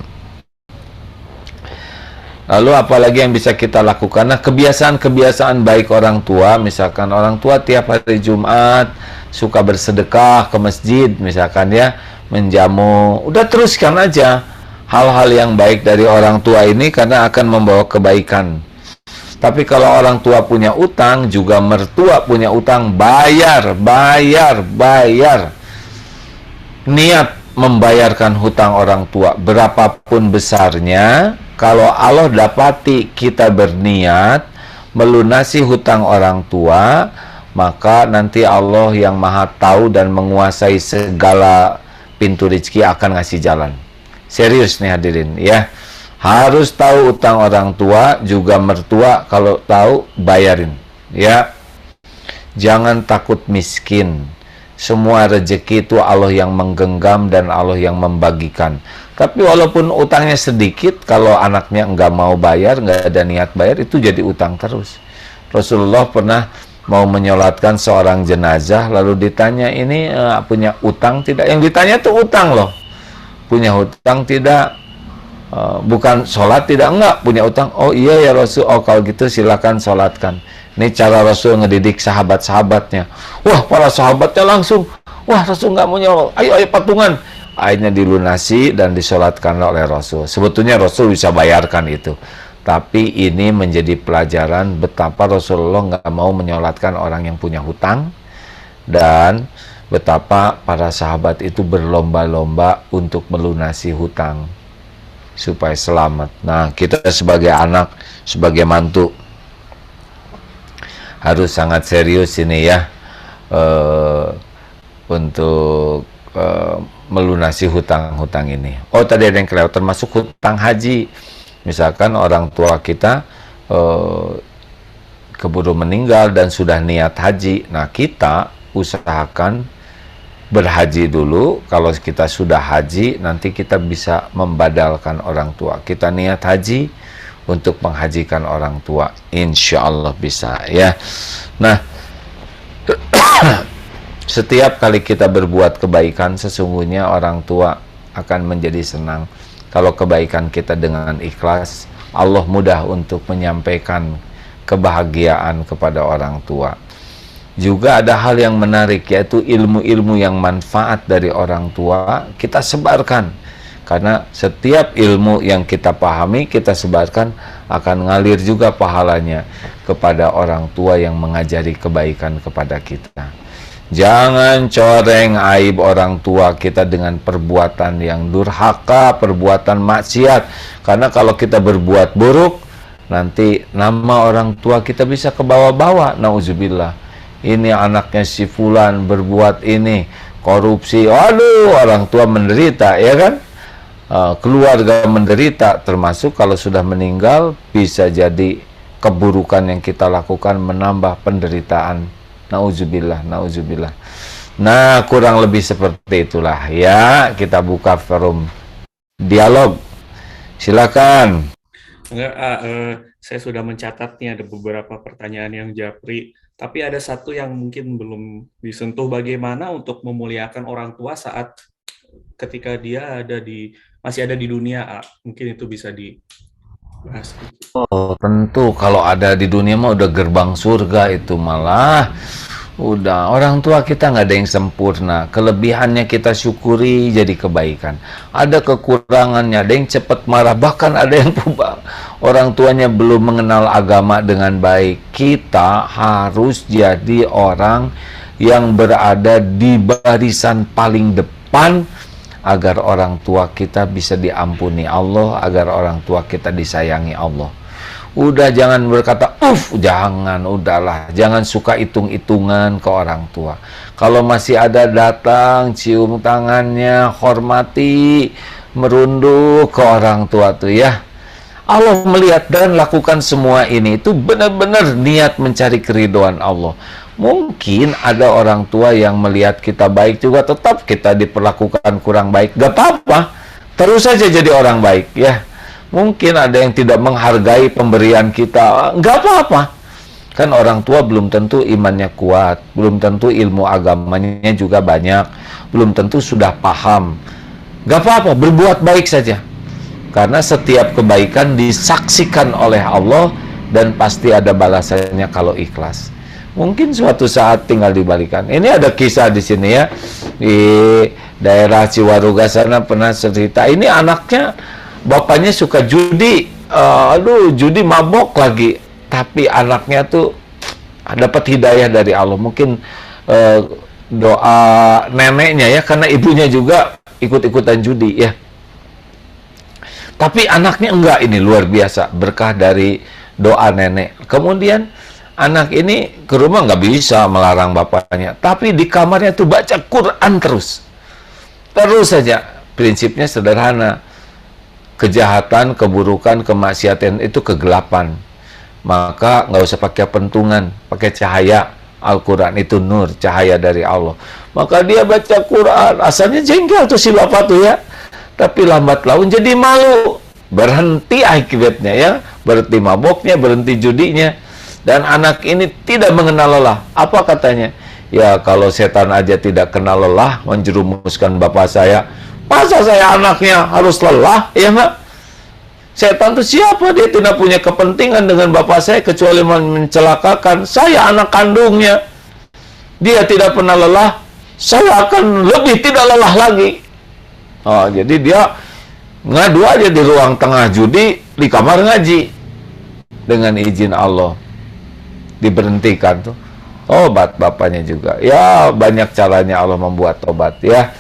Speaker 2: Lalu apalagi yang bisa kita lakukan? Nah, kebiasaan-kebiasaan baik orang tua, misalkan orang tua tiap hari Jumat suka bersedekah ke masjid, misalkan ya, menjamu, udah teruskan aja hal-hal yang baik dari orang tua ini karena akan membawa kebaikan. Tapi kalau orang tua punya utang, juga mertua punya utang, bayar. Niat membayarkan hutang orang tua berapapun besarnya, kalau Allah dapati kita berniat melunasi hutang orang tua, maka nanti Allah yang maha tahu dan menguasai segala pintu rezeki akan ngasih jalan. Serius nih hadirin ya, harus tahu utang orang tua, juga mertua kalau tahu bayarin ya. Jangan takut miskin. Semua rezeki itu Allah yang menggenggam dan Allah yang membagikan. Tapi walaupun utangnya sedikit, kalau anaknya nggak mau bayar, nggak ada niat bayar, itu jadi utang terus. Rasulullah pernah mau menyolatkan seorang jenazah, lalu ditanya, ini punya utang tidak? Yang ditanya tuh utang loh. Punya hutang tidak? Bukan sholat tidak? Enggak, punya utang. Oh iya ya Rasul, oh kalau gitu silakan sholatkan. Ini cara Rasul ngedidik sahabat-sahabatnya. Wah, para sahabatnya langsung, wah Rasul nggak mau nyolot, ayo patungan. Akhirnya dilunasi dan disolatkan oleh Rasul. Sebetulnya Rasul bisa bayarkan itu, tapi ini menjadi pelajaran betapa Rasulullah nggak mau menyolatkan orang yang punya hutang, dan betapa para sahabat itu berlomba-lomba untuk melunasi hutang supaya selamat. Nah, kita sebagai anak, sebagai mantu, harus sangat serius ini ya, untuk melunasi hutang-hutang ini. Oh, tadi ada yang kelewat, termasuk hutang haji. Misalkan orang tua kita keburu meninggal dan sudah niat haji, nah kita usahakan berhaji dulu. Kalau kita sudah haji, nanti kita bisa membadalkan orang tua. Kita niat haji untuk menghajikan orang tua, insya Allah bisa ya. Nah, setiap kali kita berbuat kebaikan, sesungguhnya orang tua akan menjadi senang. Kalau kebaikan kita dengan ikhlas, Allah mudah untuk menyampaikan kebahagiaan kepada orang tua. Juga ada hal yang menarik, yaitu ilmu-ilmu yang manfaat dari orang tua kita sebarkan. Karena setiap ilmu yang kita pahami, kita sebarkan, akan ngalir juga pahalanya kepada orang tua yang mengajari kebaikan kepada kita. Jangan coreng aib orang tua kita dengan perbuatan yang durhaka, perbuatan maksiat. Karena kalau kita berbuat buruk, nanti nama orang tua kita bisa ke bawah-bawah. Nauzubillah. Ini anaknya si fulan berbuat ini, korupsi. Waduh, orang tua menderita, ya kan? Keluarga menderita, termasuk kalau sudah meninggal bisa jadi keburukan yang kita lakukan menambah penderitaan. Nauzubillah. Nah, kurang lebih seperti itulah ya. Kita buka forum dialog, silakan.
Speaker 3: Saya sudah mencatat nih, ada beberapa pertanyaan yang japri, tapi ada satu yang mungkin belum disentuh, bagaimana untuk memuliakan orang tua saat ketika dia masih ada di dunia. Mungkin itu bisa dibahas.
Speaker 2: Oh, tentu kalau ada di dunia mah udah gerbang surga itu, malah udah. Orang tua kita nggak ada yang sempurna, kelebihannya kita syukuri jadi kebaikan, ada kekurangannya, ada yang cepat marah, bahkan ada yang orang tuanya belum mengenal agama dengan baik. Kita harus jadi orang yang berada di barisan paling depan agar orang tua kita bisa diampuni Allah, agar orang tua kita disayangi Allah. Udah jangan berkata, jangan, udahlah. Jangan suka hitung-hitungan ke orang tua. Kalau masih ada datang, cium tangannya, hormati, merunduk ke orang tua tuh ya. Allah melihat dan lakukan semua ini itu benar-benar niat mencari keridhaan Allah. Mungkin ada orang tua yang melihat kita baik juga tetap kita diperlakukan kurang baik. Gak apa-apa, terus saja jadi orang baik ya. Mungkin ada yang tidak menghargai pemberian kita, nggak apa-apa. Kan orang tua belum tentu imannya kuat, belum tentu ilmu agamanya juga banyak, belum tentu sudah paham. Nggak apa-apa, berbuat baik saja. Karena setiap kebaikan disaksikan oleh Allah dan pasti ada balasannya kalau ikhlas. Mungkin suatu saat tinggal dibalikan. Ini ada kisah di sini ya, di daerah Ciwaruga sana pernah cerita. Ini anaknya, bapaknya suka judi, judi mabok lagi. Tapi anaknya tuh dapat hidayah dari Allah. Mungkin doa neneknya ya, karena ibunya juga ikut-ikutan judi ya. Tapi anaknya enggak, ini luar biasa, berkah dari doa nenek. Kemudian anak ini ke rumah nggak bisa melarang bapaknya, tapi di kamarnya tuh baca Quran terus saja. Prinsipnya sederhana, kejahatan, keburukan, kemaksiatan itu kegelapan, maka nggak usah pakai pentungan, pakai cahaya. Al-Quran itu nur, cahaya dari Allah. Maka dia baca Quran, asalnya jengkel tuh si bapak tuh ya, tapi lambat laun jadi malu, berhenti akibatnya ya, berhenti maboknya, berhenti judinya. Dan anak ini tidak mengenal lelah. Apa katanya? Ya kalau setan aja tidak kenal lelah menjerumuskan bapak saya, masa saya anaknya harus lelah? Ya enggak? Setan itu siapa? Dia tidak punya kepentingan dengan bapak saya kecuali mencelakakan. Saya anak kandungnya. Dia tidak pernah lelah, saya akan lebih tidak lelah lagi. Oh, jadi dia ngadu aja di ruang tengah judi, di kamar ngaji. Dengan izin Allah diberhentikan tuh. Tobat bapaknya juga. Ya, banyak caranya Allah membuat tobat ya.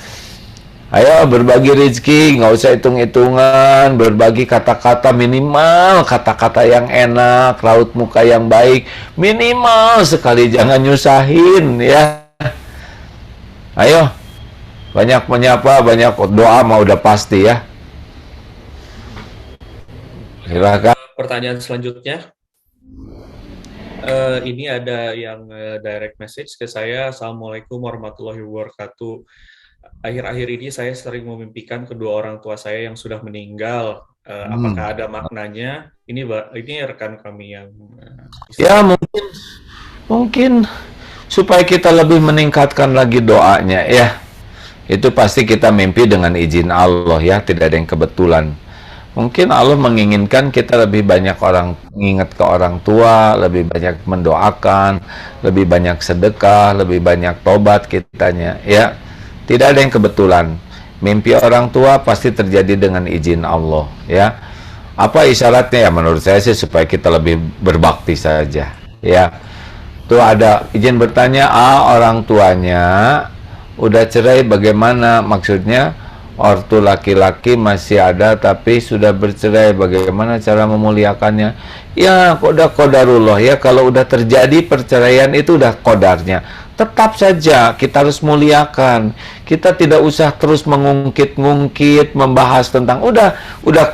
Speaker 2: Ayo berbagi rezeki, nggak usah hitung-hitungan, berbagi kata-kata, minimal kata-kata yang enak, raut muka yang baik, minimal sekali, jangan nyusahin ya. Ayo, banyak menyapa, banyak doa mah udah pasti ya. Silakan.
Speaker 3: Pertanyaan selanjutnya. Ini ada yang direct message ke saya. Assalamualaikum warahmatullahi wabarakatuh. Akhir-akhir ini saya sering memimpikan kedua orang tua saya yang sudah meninggal. Apakah ada maknanya? Ini rekan kami yang
Speaker 2: ya mungkin supaya kita lebih meningkatkan lagi doanya ya. Itu pasti kita mimpi dengan izin Allah ya, tidak ada yang kebetulan. Mungkin Allah menginginkan kita lebih banyak ingat ke orang tua, lebih banyak mendoakan, lebih banyak sedekah, lebih banyak tobat kitanya ya. Tidak ada yang kebetulan. Mimpi orang tua pasti terjadi dengan izin Allah ya. Apa isyaratnya ya? Menurut saya sih supaya kita lebih berbakti saja ya. Tuh ada izin bertanya, orang tuanya udah cerai bagaimana? Maksudnya ortu laki-laki masih ada tapi sudah bercerai, bagaimana cara memuliakannya? Ya qadarullah ya, kalau udah terjadi perceraian itu udah qadarnya. Tetap saja kita harus muliakan. Kita tidak usah terus mengungkit-ngungkit, membahas tentang udah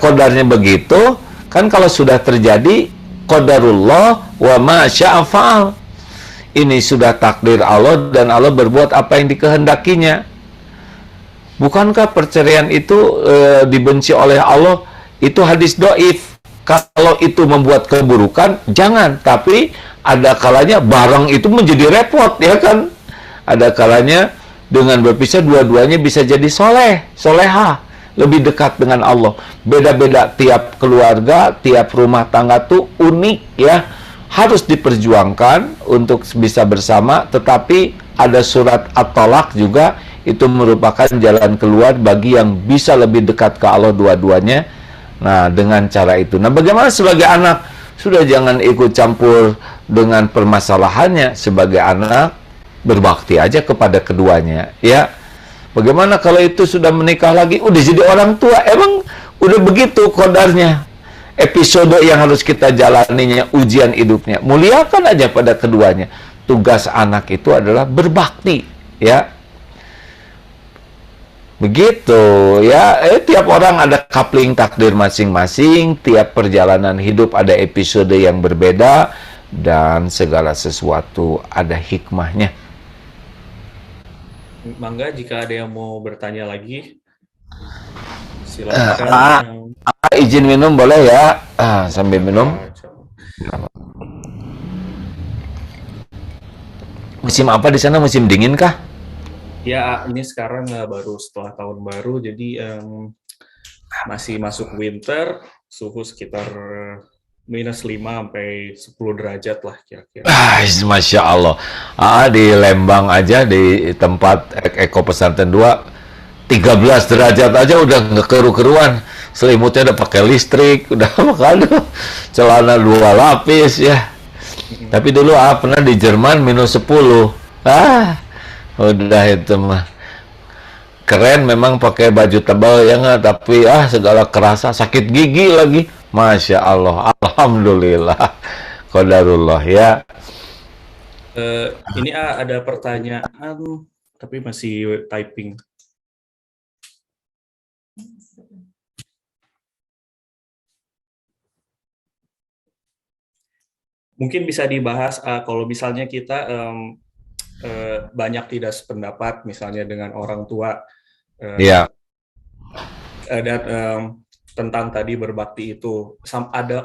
Speaker 2: qadarnya begitu. Kan kalau sudah terjadi qadarullah wa ma syaa fa'al. Ini sudah takdir Allah dan Allah berbuat apa yang dikehendakinya. Bukankah perceraian itu dibenci oleh Allah? Itu hadis dhaif. Kalau itu membuat keburukan, jangan. Tapi ada kalanya barang itu menjadi repot, ya kan? Ada kalanya dengan berpisah dua-duanya bisa jadi soleha, lebih dekat dengan Allah. Beda-beda tiap keluarga, tiap rumah tangga tuh unik ya. Harus diperjuangkan untuk bisa bersama, tetapi ada surat At-Talaq juga. Itu merupakan jalan keluar bagi yang bisa lebih dekat ke Allah dua-duanya. Nah, dengan cara itu. Nah, bagaimana sebagai anak? Sudah jangan ikut campur dengan permasalahannya. Sebagai anak, berbakti aja kepada keduanya. Ya, bagaimana kalau itu sudah menikah lagi? Udah jadi orang tua. Emang udah begitu qadarnya. episode yang harus kita jalaninya, ujian hidupnya. Muliakan aja pada keduanya. Tugas anak itu adalah berbakti, ya. Begitu, ya. Tiap orang ada coupling takdir masing-masing, tiap perjalanan hidup ada episode yang berbeda, dan segala sesuatu ada hikmahnya.
Speaker 3: Mangga, jika ada yang mau bertanya lagi, silakan.
Speaker 2: Izin minum boleh ya? Sambil minum. Musim apa di sana? Musim dingin kah?
Speaker 3: Ya, ini sekarang baru setelah tahun baru, jadi masih masuk winter, suhu sekitar -5 sampai 10 derajat lah kira-kira.
Speaker 2: Masya Allah. Di Lembang aja, di tempat Eko Pesantren 2, 13 derajat aja udah ngekeru-keruan. Selimutnya udah pakai listrik, udah makan celana 2 lapis ya. Tapi dulu pernah di Jerman -10. Udah itu mah keren, memang pakai baju tebal ya nggak, tapi segala kerasa, sakit gigi lagi. Masya Allah, alhamdulillah, qadarullah ya.
Speaker 3: Ini ada pertanyaan tapi masih typing. Mungkin bisa dibahas kalau misalnya kita banyak tidak sependapat misalnya dengan orang tua, dan tentang tadi berbakti itu,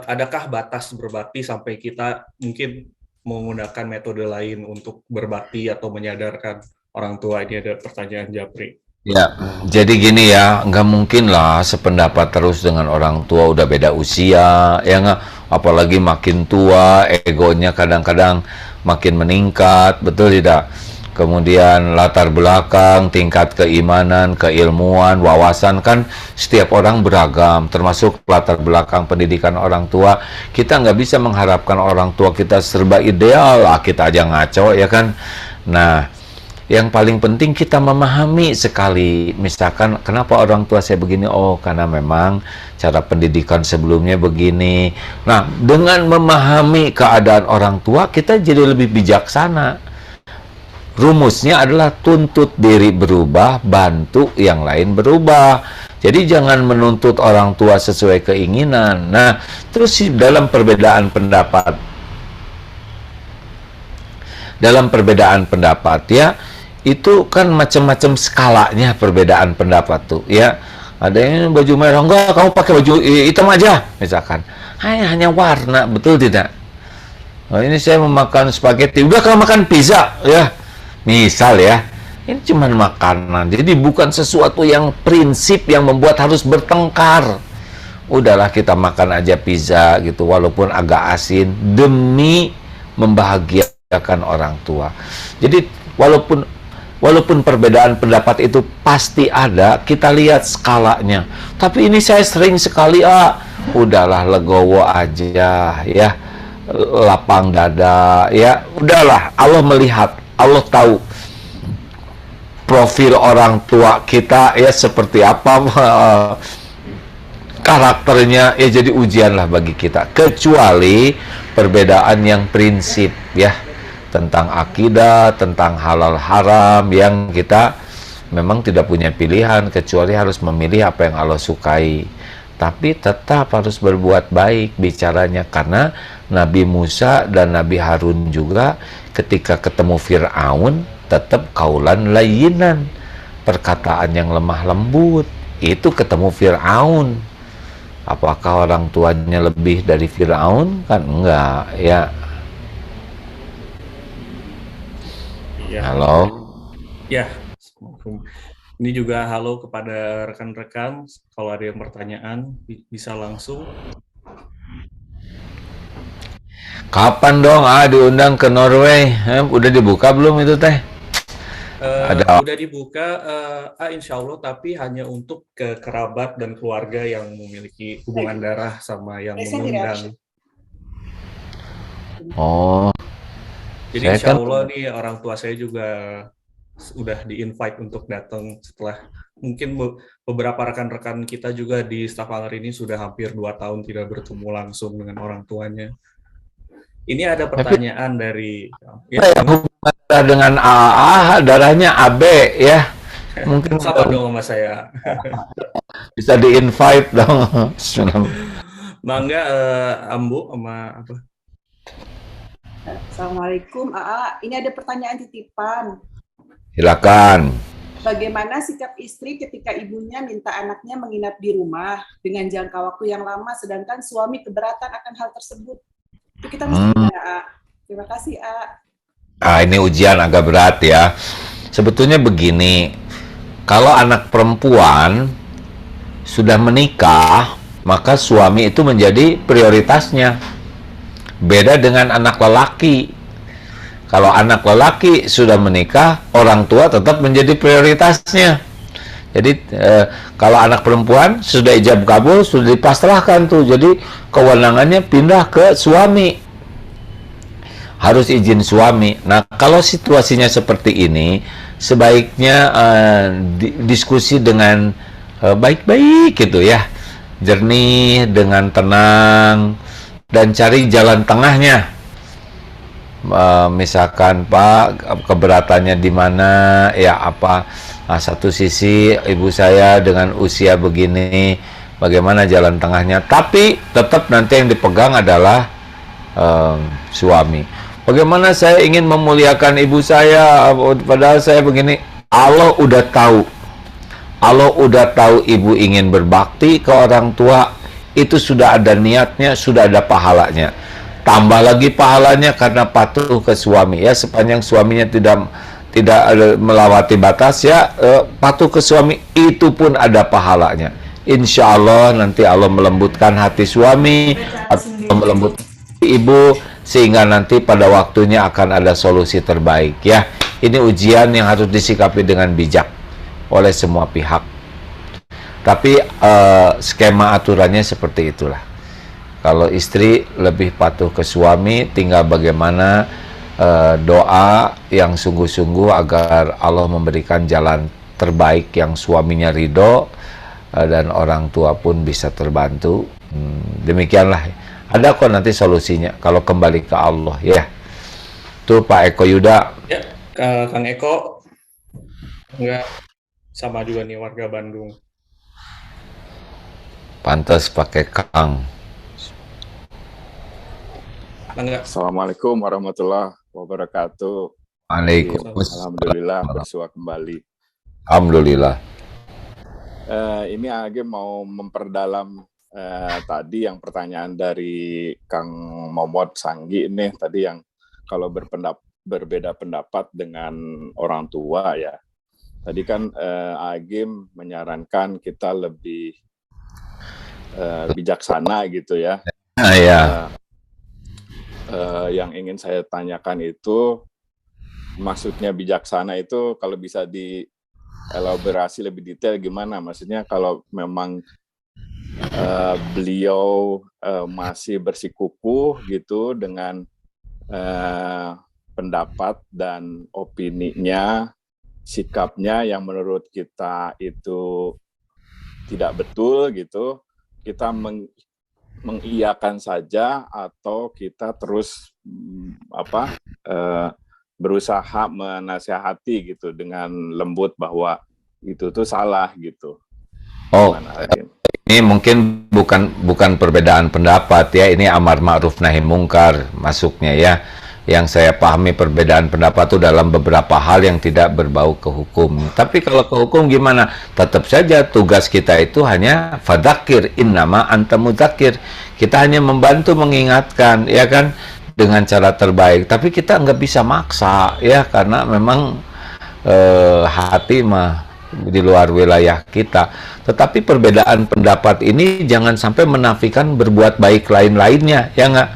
Speaker 3: adakah batas berbakti sampai kita mungkin menggunakan metode lain untuk berbakti atau menyadarkan orang tua? Ini ada pertanyaan Japri.
Speaker 2: Ya, jadi gini ya, nggak mungkin lah sependapat terus dengan orang tua, udah beda usia, ya nggak? Apalagi makin tua, egonya kadang-kadang makin meningkat, betul tidak? Kemudian latar belakang, tingkat keimanan, keilmuan, wawasan, kan setiap orang beragam, termasuk latar belakang pendidikan orang tua. Kita nggak bisa mengharapkan orang tua kita serba ideal, kita aja ngaco, ya kan? Nah, yang paling penting kita memahami sekali, misalkan kenapa orang tua saya begini, karena memang cara pendidikan sebelumnya begini. Nah, dengan memahami keadaan orang tua, kita jadi lebih bijaksana. Rumusnya adalah tuntut diri berubah, bantu yang lain berubah. Jadi jangan menuntut orang tua sesuai keinginan. Nah, terus dalam perbedaan pendapat ya, itu kan macam-macam skalanya perbedaan pendapat tuh ya. Ada yang baju merah, enggak, kamu pakai baju hitam aja misalkan. Hanya warna, betul tidak? Ini saya mau makan spaghetti, udah kamu makan pizza ya. Misal ya, ini cuma makanan, jadi bukan sesuatu yang prinsip yang membuat harus bertengkar. Udahlah kita makan aja pizza gitu, walaupun agak asin, demi membahagiakan orang tua. Jadi walaupun perbedaan pendapat itu pasti ada, kita lihat skalanya. Tapi ini saya sering sekali, udahlah legowo aja ya, lapang dada ya, udahlah, Allah melihat, Allah tahu profil orang tua kita ya seperti apa, karakternya ya, jadi ujianlah bagi kita, kecuali perbedaan yang prinsip ya, tentang akidah, tentang halal haram, yang kita memang tidak punya pilihan kecuali harus memilih apa yang Allah sukai. Tapi tetap harus berbuat baik bicaranya, karena Nabi Musa dan Nabi Harun juga ketika ketemu Fir'aun tetap kaulan layinan, perkataan yang lemah lembut. Itu ketemu Fir'aun. Apakah orang tuanya lebih dari Fir'aun? Kan enggak ya. Halo.
Speaker 3: Ya, ini juga halo kepada rekan-rekan. Kalau ada yang pertanyaan bisa langsung.
Speaker 2: Kapan dong diundang ke Norway? Udah dibuka belum itu teh?
Speaker 3: Udah dibuka, insya Allah, tapi hanya untuk ke kerabat dan keluarga yang memiliki hubungan darah sama yang mengundang. Jadi insya Allah nih orang tua saya juga udah di-invite untuk datang setelah mungkin beberapa rekan-rekan kita juga di staf Anger ini sudah hampir 2 tahun tidak bertemu langsung dengan orang tuanya. Ini ada pertanyaan dari
Speaker 2: hubungan dengan AA, darahnya AB ya. Mungkin
Speaker 3: sama dong sama saya.
Speaker 2: bisa di-invite dong.
Speaker 3: Mangga Ambu sama apa?
Speaker 4: Assalamualaikum, AA. Ini ada pertanyaan titipan.
Speaker 2: Silakan.
Speaker 4: Bagaimana sikap istri ketika ibunya minta anaknya menginap di rumah dengan jangka waktu yang lama, sedangkan suami keberatan akan hal tersebut? Itu kita mesti gimana, A? Terima kasih, A.
Speaker 2: Ini ujian agak berat ya. Sebetulnya begini, kalau anak perempuan sudah menikah, maka suami itu menjadi prioritasnya. Beda dengan anak lelaki. Kalau anak lelaki sudah menikah, orang tua tetap menjadi prioritasnya. Jadi kalau anak perempuan sudah ijab kabul, sudah dipasrahkan tuh. Jadi kewenangannya pindah ke suami. Harus izin suami. Nah, kalau situasinya seperti ini, sebaiknya diskusi dengan baik-baik gitu ya. Jernih, dengan tenang, dan cari jalan tengahnya. Misalkan Pak, keberatannya di mana ya, apa, nah, satu sisi ibu saya dengan usia begini, bagaimana jalan tengahnya, tapi tetap nanti yang dipegang adalah suami. Bagaimana saya ingin memuliakan ibu saya padahal saya begini. Allah udah tahu ibu ingin berbakti ke orang tua, itu sudah ada niatnya, sudah ada pahalanya. Tambah lagi pahalanya karena patuh ke suami ya, sepanjang suaminya tidak melewati batas ya, patuh ke suami itu pun ada pahalanya. Insya Allah nanti Allah melembutkan hati suami, melembutkan ibu, sehingga nanti pada waktunya akan ada solusi terbaik ya. Ini ujian yang harus disikapi dengan bijak oleh semua pihak. Tapi skema aturannya seperti itulah. Kalau istri lebih patuh ke suami, tinggal bagaimana doa yang sungguh-sungguh agar Allah memberikan jalan terbaik yang suaminya ridho dan orang tua pun bisa terbantu. Demikianlah. Ada kok nanti solusinya kalau kembali ke Allah ya. Tuh Pak Eko Yuda.
Speaker 3: Ya, Kang Eko. Enggak, sama juga nih warga Bandung.
Speaker 2: Pantas pakai Kang.
Speaker 5: Assalamualaikum warahmatullahi wabarakatuh.
Speaker 2: Waalaikumsalam.
Speaker 5: Alhamdulillah bersua kembali.
Speaker 2: Alhamdulillah.
Speaker 5: Ini Age mau memperdalam tadi yang pertanyaan dari Kang Momod Sanggi ini tadi, yang kalau berbeda pendapat dengan orang tua ya. Tadi kan Age menyarankan kita lebih bijaksana gitu ya.
Speaker 2: Ya.
Speaker 5: Yang ingin saya tanyakan itu, maksudnya bijaksana itu kalau bisa dielaborasi lebih detail gimana? Maksudnya kalau memang beliau masih bersikukuh gitu dengan pendapat dan opininya, sikapnya yang menurut kita itu tidak betul gitu, kita mengiyakan saja atau kita terus berusaha menasihati gitu dengan lembut bahwa itu tuh salah gitu.
Speaker 2: Oh, ini mungkin bukan perbedaan pendapat ya, ini amar ma'ruf nahi mungkar masuknya ya. Yang saya pahami perbedaan pendapat itu dalam beberapa hal yang tidak berbau ke hukum. Tapi kalau ke hukum gimana? Tetap saja tugas kita itu hanya fadzakir innama anta mudzakir. Kita hanya membantu mengingatkan ya kan, dengan cara terbaik. Tapi kita nggak bisa maksa ya, karena memang hati mah di luar wilayah kita. Tetapi perbedaan pendapat ini jangan sampai menafikan berbuat baik lain-lainnya ya nggak.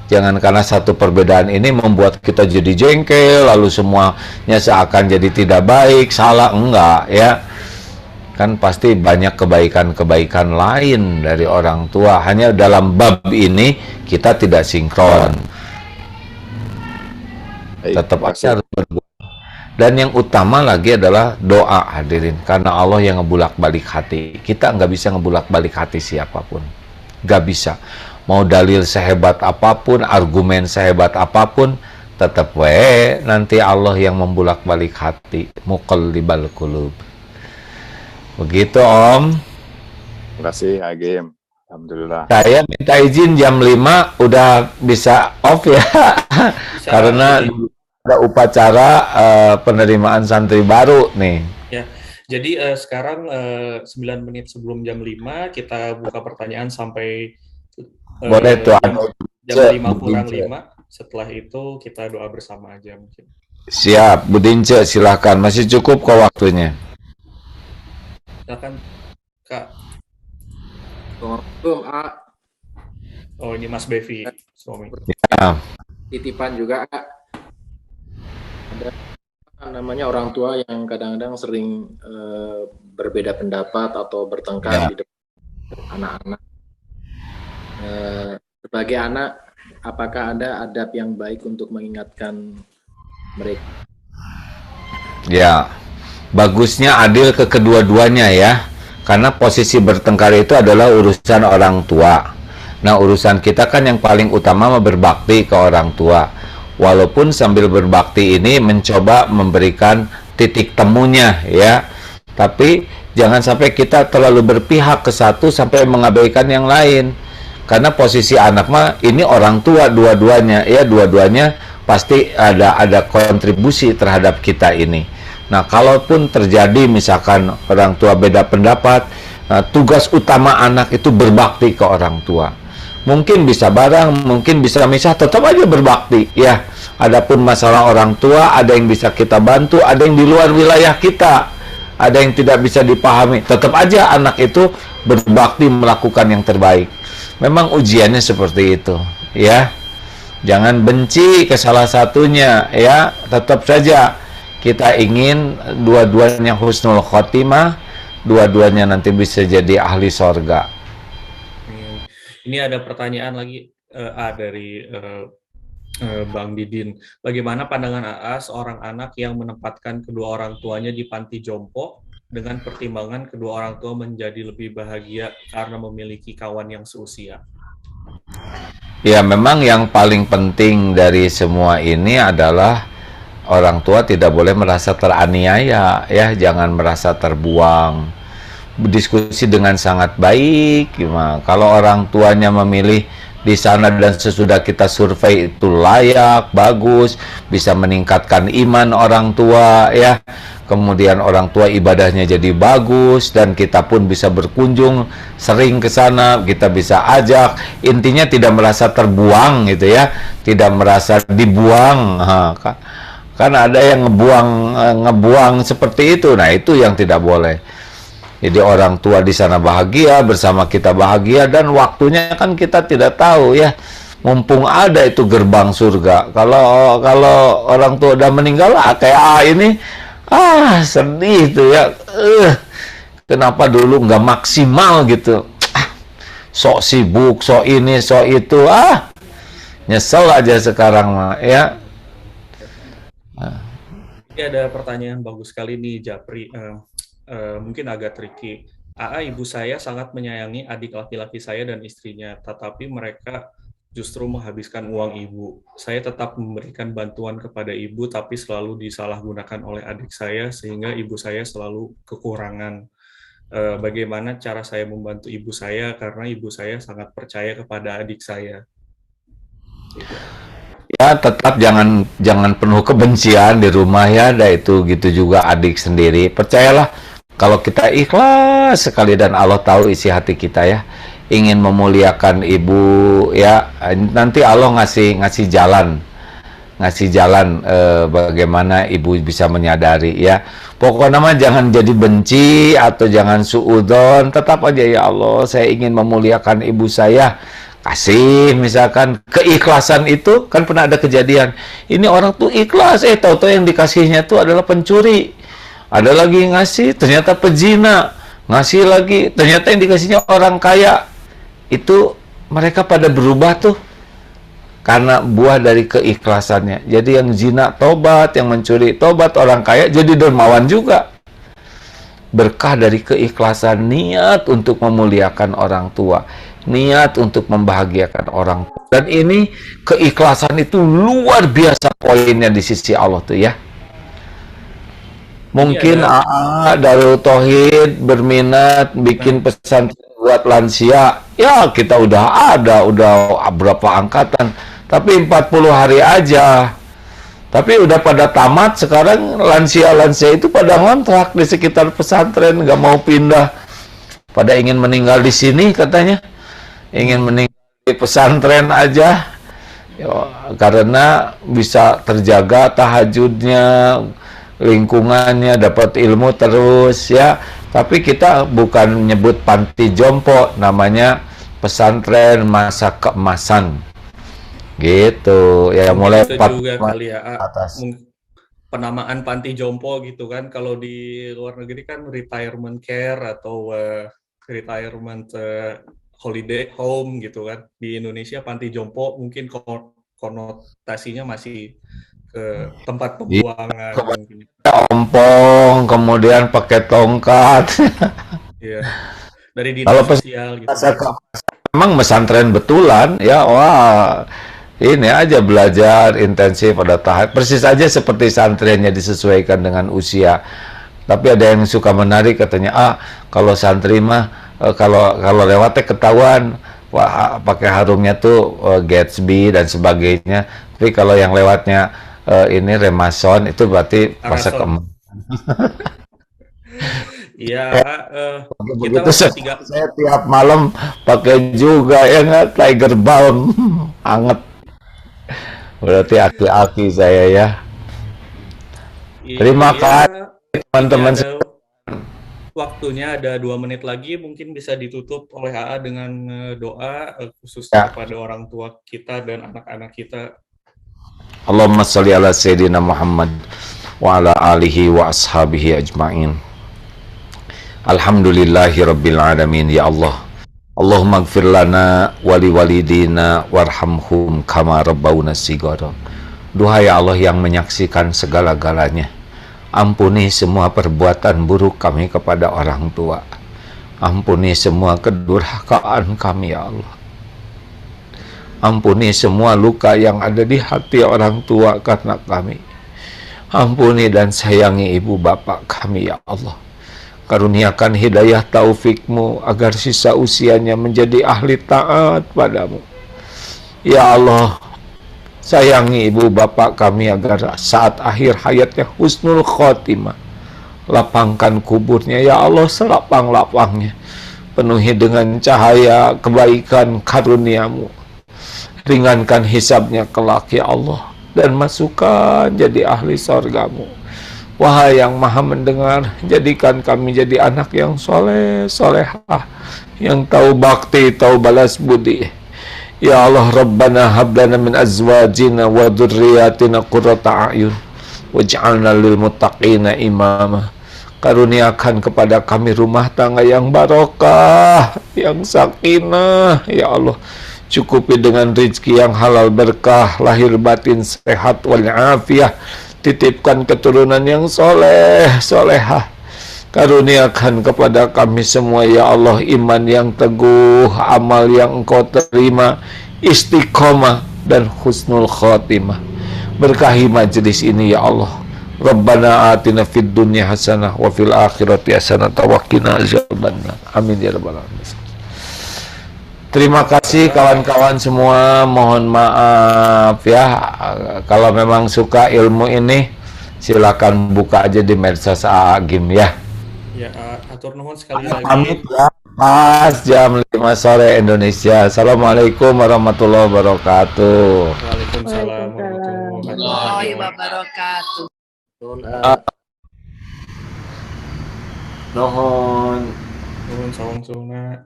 Speaker 2: Jangan karena satu perbedaan ini membuat kita jadi jengkel, lalu semuanya seakan jadi tidak baik, salah, enggak ya. Kan pasti banyak kebaikan-kebaikan lain dari orang tua. Hanya dalam bab ini kita tidak sinkron. Tetap aja harus berbuat. Dan yang utama lagi adalah doa, hadirin, karena Allah yang ngebulak-balik hati. Kita nggak bisa ngebulak-balik hati siapapun, nggak bisa. Mau dalil sehebat apapun, argumen sehebat apapun, tetap nanti Allah yang membulak-balik hati. Muqallibal qulub. Begitu Om.
Speaker 5: Terima kasih Agim. Alhamdulillah.
Speaker 2: Saya minta izin jam 5 udah bisa off ya. Karena ada upacara penerimaan santri baru nih.
Speaker 3: Ya, jadi sekarang 9 menit sebelum jam 5 kita buka pertanyaan sampai
Speaker 2: Boleh tuh
Speaker 3: jam 5 kurang 5. Setelah itu kita doa bersama aja mungkin.
Speaker 2: Siap, Budince silahkan. Masih cukup kok waktunya.
Speaker 3: Silakan Kak.
Speaker 6: Assalamualaikum, A.
Speaker 3: Oh, ini Mas Bevi, suami.
Speaker 2: Ya.
Speaker 6: Titipan juga, A. Ada namanya orang tua yang kadang-kadang sering berbeda pendapat atau bertengkar di depan anak-anak. Sebagai anak, apakah ada adab yang baik untuk mengingatkan mereka?
Speaker 2: Ya, bagusnya adil ke kedua-duanya ya. Karena posisi bertengkar itu adalah urusan orang tua. Nah, urusan kita kan yang paling utama berbakti ke orang tua. Walaupun sambil berbakti ini mencoba memberikan titik temunya ya. Tapi jangan sampai kita terlalu berpihak ke satu sampai mengabaikan yang lain. Karena posisi anak mah ini orang tua dua-duanya ya, dua-duanya pasti ada kontribusi terhadap kita ini. Nah, kalaupun terjadi misalkan orang tua beda pendapat, tugas utama anak itu berbakti ke orang tua. Mungkin bisa bareng, mungkin bisa misah, tetap aja berbakti ya. Adapun masalah orang tua, ada yang bisa kita bantu, ada yang di luar wilayah kita, ada yang tidak bisa dipahami, tetap aja anak itu berbakti melakukan yang terbaik. Memang ujiannya seperti itu ya. Jangan benci ke salah satunya ya, tetap saja kita ingin dua-duanya husnul khotimah, dua-duanya nanti bisa jadi ahli sorga.
Speaker 3: Ini ada pertanyaan lagi dari Bang Didin. Bagaimana pandangan AA seorang anak yang menempatkan kedua orang tuanya di panti jompo dengan pertimbangan kedua orang tua menjadi lebih bahagia karena memiliki kawan yang seusia?
Speaker 2: Ya, memang yang paling penting dari semua ini adalah orang tua tidak boleh merasa teraniaya ya, jangan merasa terbuang. Berdiskusi dengan sangat baik. Kalau orang tuanya memilih di sana dan sesudah kita survei itu layak, bagus, bisa meningkatkan iman orang tua ya. Kemudian orang tua ibadahnya jadi bagus dan kita pun bisa berkunjung sering ke sana, kita bisa ajak. Intinya tidak merasa terbuang gitu ya, tidak merasa dibuang. Kan ada yang ngebuang seperti itu. Nah, itu yang tidak boleh. Jadi orang tua di sana bahagia, bersama kita bahagia, dan waktunya kan kita tidak tahu ya. Mumpung ada itu gerbang surga. Kalau orang tua udah meninggal, kayak ini sedih tuh ya. Kenapa dulu nggak maksimal gitu? Sok sibuk, sok ini, sok itu. Nyesel aja sekarang mah ya.
Speaker 3: Ini ada pertanyaan bagus sekali nih, Japri. Mungkin agak tricky. AA, ibu saya sangat menyayangi adik laki-laki saya dan istrinya, tetapi mereka justru menghabiskan uang ibu. Saya tetap memberikan bantuan kepada ibu, tapi selalu disalahgunakan oleh adik saya, sehingga ibu saya selalu kekurangan. Bagaimana cara saya membantu ibu saya, karena ibu saya sangat percaya kepada adik saya.
Speaker 2: Ya, tetap jangan penuh kebencian di rumah ya. Ada itu gitu juga adik sendiri. Percayalah kalau kita ikhlas sekali dan Allah tahu isi hati kita ya, ingin memuliakan ibu ya, nanti Allah ngasih jalan bagaimana ibu bisa menyadari ya. Pokoknya mah jangan jadi benci atau jangan suudzon, tetap aja ya Allah, saya ingin memuliakan ibu saya. Kasih misalkan keikhlasan itu kan pernah ada kejadian. Ini orang tuh ikhlas, tahu-tahu yang dikasihnya tuh adalah pencuri. Ada lagi ngasih, ternyata pezina. Ngasih lagi, ternyata yang dikasihnya orang kaya. Itu mereka pada berubah tuh. karena buah dari keikhlasannya. Jadi yang zina tobat, yang mencuri tobat, orang kaya jadi dermawan juga. Berkah dari keikhlasan, niat untuk memuliakan orang tua, niat untuk membahagiakan orang tua. Dan ini keikhlasan itu luar biasa poinnya di sisi Allah tuh ya. Mungkin AA Darul Tauhid berminat bikin pesan buat lansia. Ya kita udah berapa angkatan. Tapi 40 hari aja. Tapi udah pada tamat sekarang, lansia-lansia itu pada ngontrak di sekitar pesantren, nggak mau pindah. Pada ingin meninggal di sini katanya. Ingin meninggal di pesantren aja. Ya, karena bisa terjaga tahajudnya, lingkungannya, dapat ilmu terus ya. Tapi kita bukan nyebut panti jompo, namanya pesantren masa keemasan gitu ya. Mulai
Speaker 3: itu juga kali ya
Speaker 2: atas.
Speaker 3: Penamaan panti jompo gitu kan, kalau di luar negeri kan retirement care atau retirement holiday home gitu kan. Di Indonesia panti jompo mungkin konotasinya masih ke tempat pembuangan mungkin.
Speaker 2: Ompong, kemudian pakai tongkat.
Speaker 3: Iya. Dari dinas sosial gitu.
Speaker 2: Memang pesantren betulan ya. Wah, ini aja belajar intensif pada tahap persis aja seperti santrennya disesuaikan dengan usia. Tapi ada yang suka menarik katanya, kalau santri mah kalau lewatnya ketahuan, wah pakai harumnya tuh Gatsby dan sebagainya. Tapi kalau yang lewatnya ini Remason itu berarti masa keemasan.
Speaker 3: Iya,
Speaker 2: begitu saya tiap malam pakai juga ya nggak, Tiger Balm anget. Berarti aki-aki saya ya. Terima kasih teman-teman.
Speaker 3: Waktunya ada 2 menit lagi, mungkin bisa ditutup oleh AA dengan doa khususnya kepada orang tua kita dan anak-anak kita.
Speaker 2: Allahumma sholli ala Sayyidina Muhammad wa ala alihi wa ashabihi ajma'in. Alhamdulillahi rabbil alamin. Ya Allah, Allahumma gfir lana wali walidina warhamhum kama rabbawna sigara. Duhai Allah yang menyaksikan segala-galanya, ampuni semua perbuatan buruk kami kepada orang tua. Ampuni semua kedurhakaan kami ya Allah. Ampuni semua luka yang ada di hati orang tua karena kami. Ampuni dan sayangi ibu bapak kami ya Allah. Karuniakan hidayah taufikmu agar sisa usianya menjadi ahli taat padamu. Ya Allah, sayangi ibu bapak kami agar saat akhir hayatnya husnul khotimah. Lapangkan kuburnya ya Allah selapang-lapangnya. Penuhi dengan cahaya kebaikan karuniamu. Ringankan hisabnya kelak ya Allah. Dan masukkan jadi ahli surgamu. Wahai yang maha mendengar, jadikan kami jadi anak yang soleh, solehah, yang tahu bakti, tahu balas budi. Ya Allah, Rabbana hablana min azwajina wa dhurriyyatina qurrata a'yun waj'alna lil muttaqina imama. Karuniakan kepada kami rumah tangga yang barokah, yang sakinah, ya Allah. Cukupi dengan rezeki yang halal berkah, lahir batin sehat wal afiyah. Titipkan keturunan yang soleh, solehah. Karuniakan kepada kami semua ya Allah iman yang teguh, amal yang Engkau terima, istiqomah dan husnul khotimah. Berkahi majelis ini ya Allah. Rabbana atina fid dunya hasanah wa fil akhirati hasanah wa qina azabannar. Amin ya rabbal alamin. Terima kasih kawan-kawan semua, mohon maaf ya kalau memang suka ilmu ini, silakan buka aja di medsos Agim ya.
Speaker 3: Ya, atur nuhun sekali lagi.
Speaker 2: Pamit ya, pas jam 5 sore Indonesia. Assalamualaikum warahmatullahi wabarakatuh.
Speaker 3: Waalaikumsalam warahmatullahi
Speaker 7: wabarakatuh.
Speaker 2: Nuhun.
Speaker 3: Nuhun sawang suna.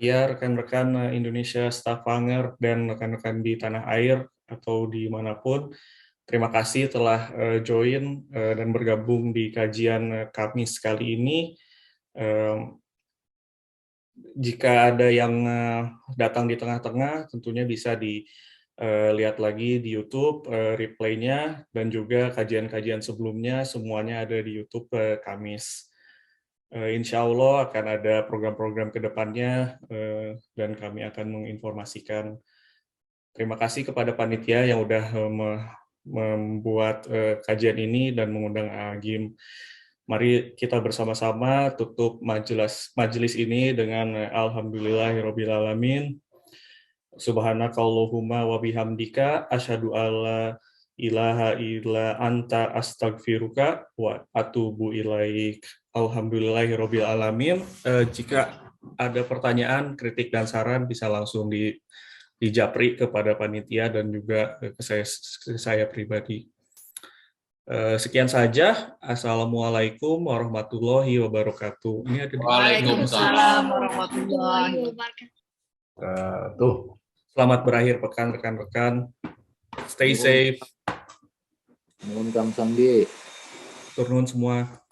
Speaker 3: Ya rekan-rekan Indonesia Stavanger dan rekan-rekan di tanah air atau dimanapun, terima kasih telah join dan bergabung di kajian Kamis kali ini. jika ada yang datang di tengah-tengah, tentunya bisa dilihat lagi di YouTube replaynya, dan juga kajian-kajian sebelumnya semuanya ada di YouTube Kamis. Insya Allah akan ada program-program ke depannya dan kami akan menginformasikan. Terima kasih kepada panitia yang udah membuat kajian ini dan mengundang Agim. Mari kita bersama-sama tutup majelis ini dengan Alhamdulillahirabbil alamin. Subhanakallahumma wa bihamdika asyhadu alla ilaha illa anta astaghfiruka wa atubu ilaik. Alhamdulillahirabbil alamin. Jika ada pertanyaan, kritik dan saran bisa langsung dijapri kepada panitia dan juga ke saya pribadi. Sekian saja. Assalamualaikum warahmatullahi wabarakatuh. Ini ada
Speaker 7: Waalaikumsalam warahmatullahi wabarakatuh.
Speaker 3: Selamat berakhir pekan rekan-rekan. Stay safe.
Speaker 6: Nuhun Kang Sanggi.
Speaker 3: Turun semua.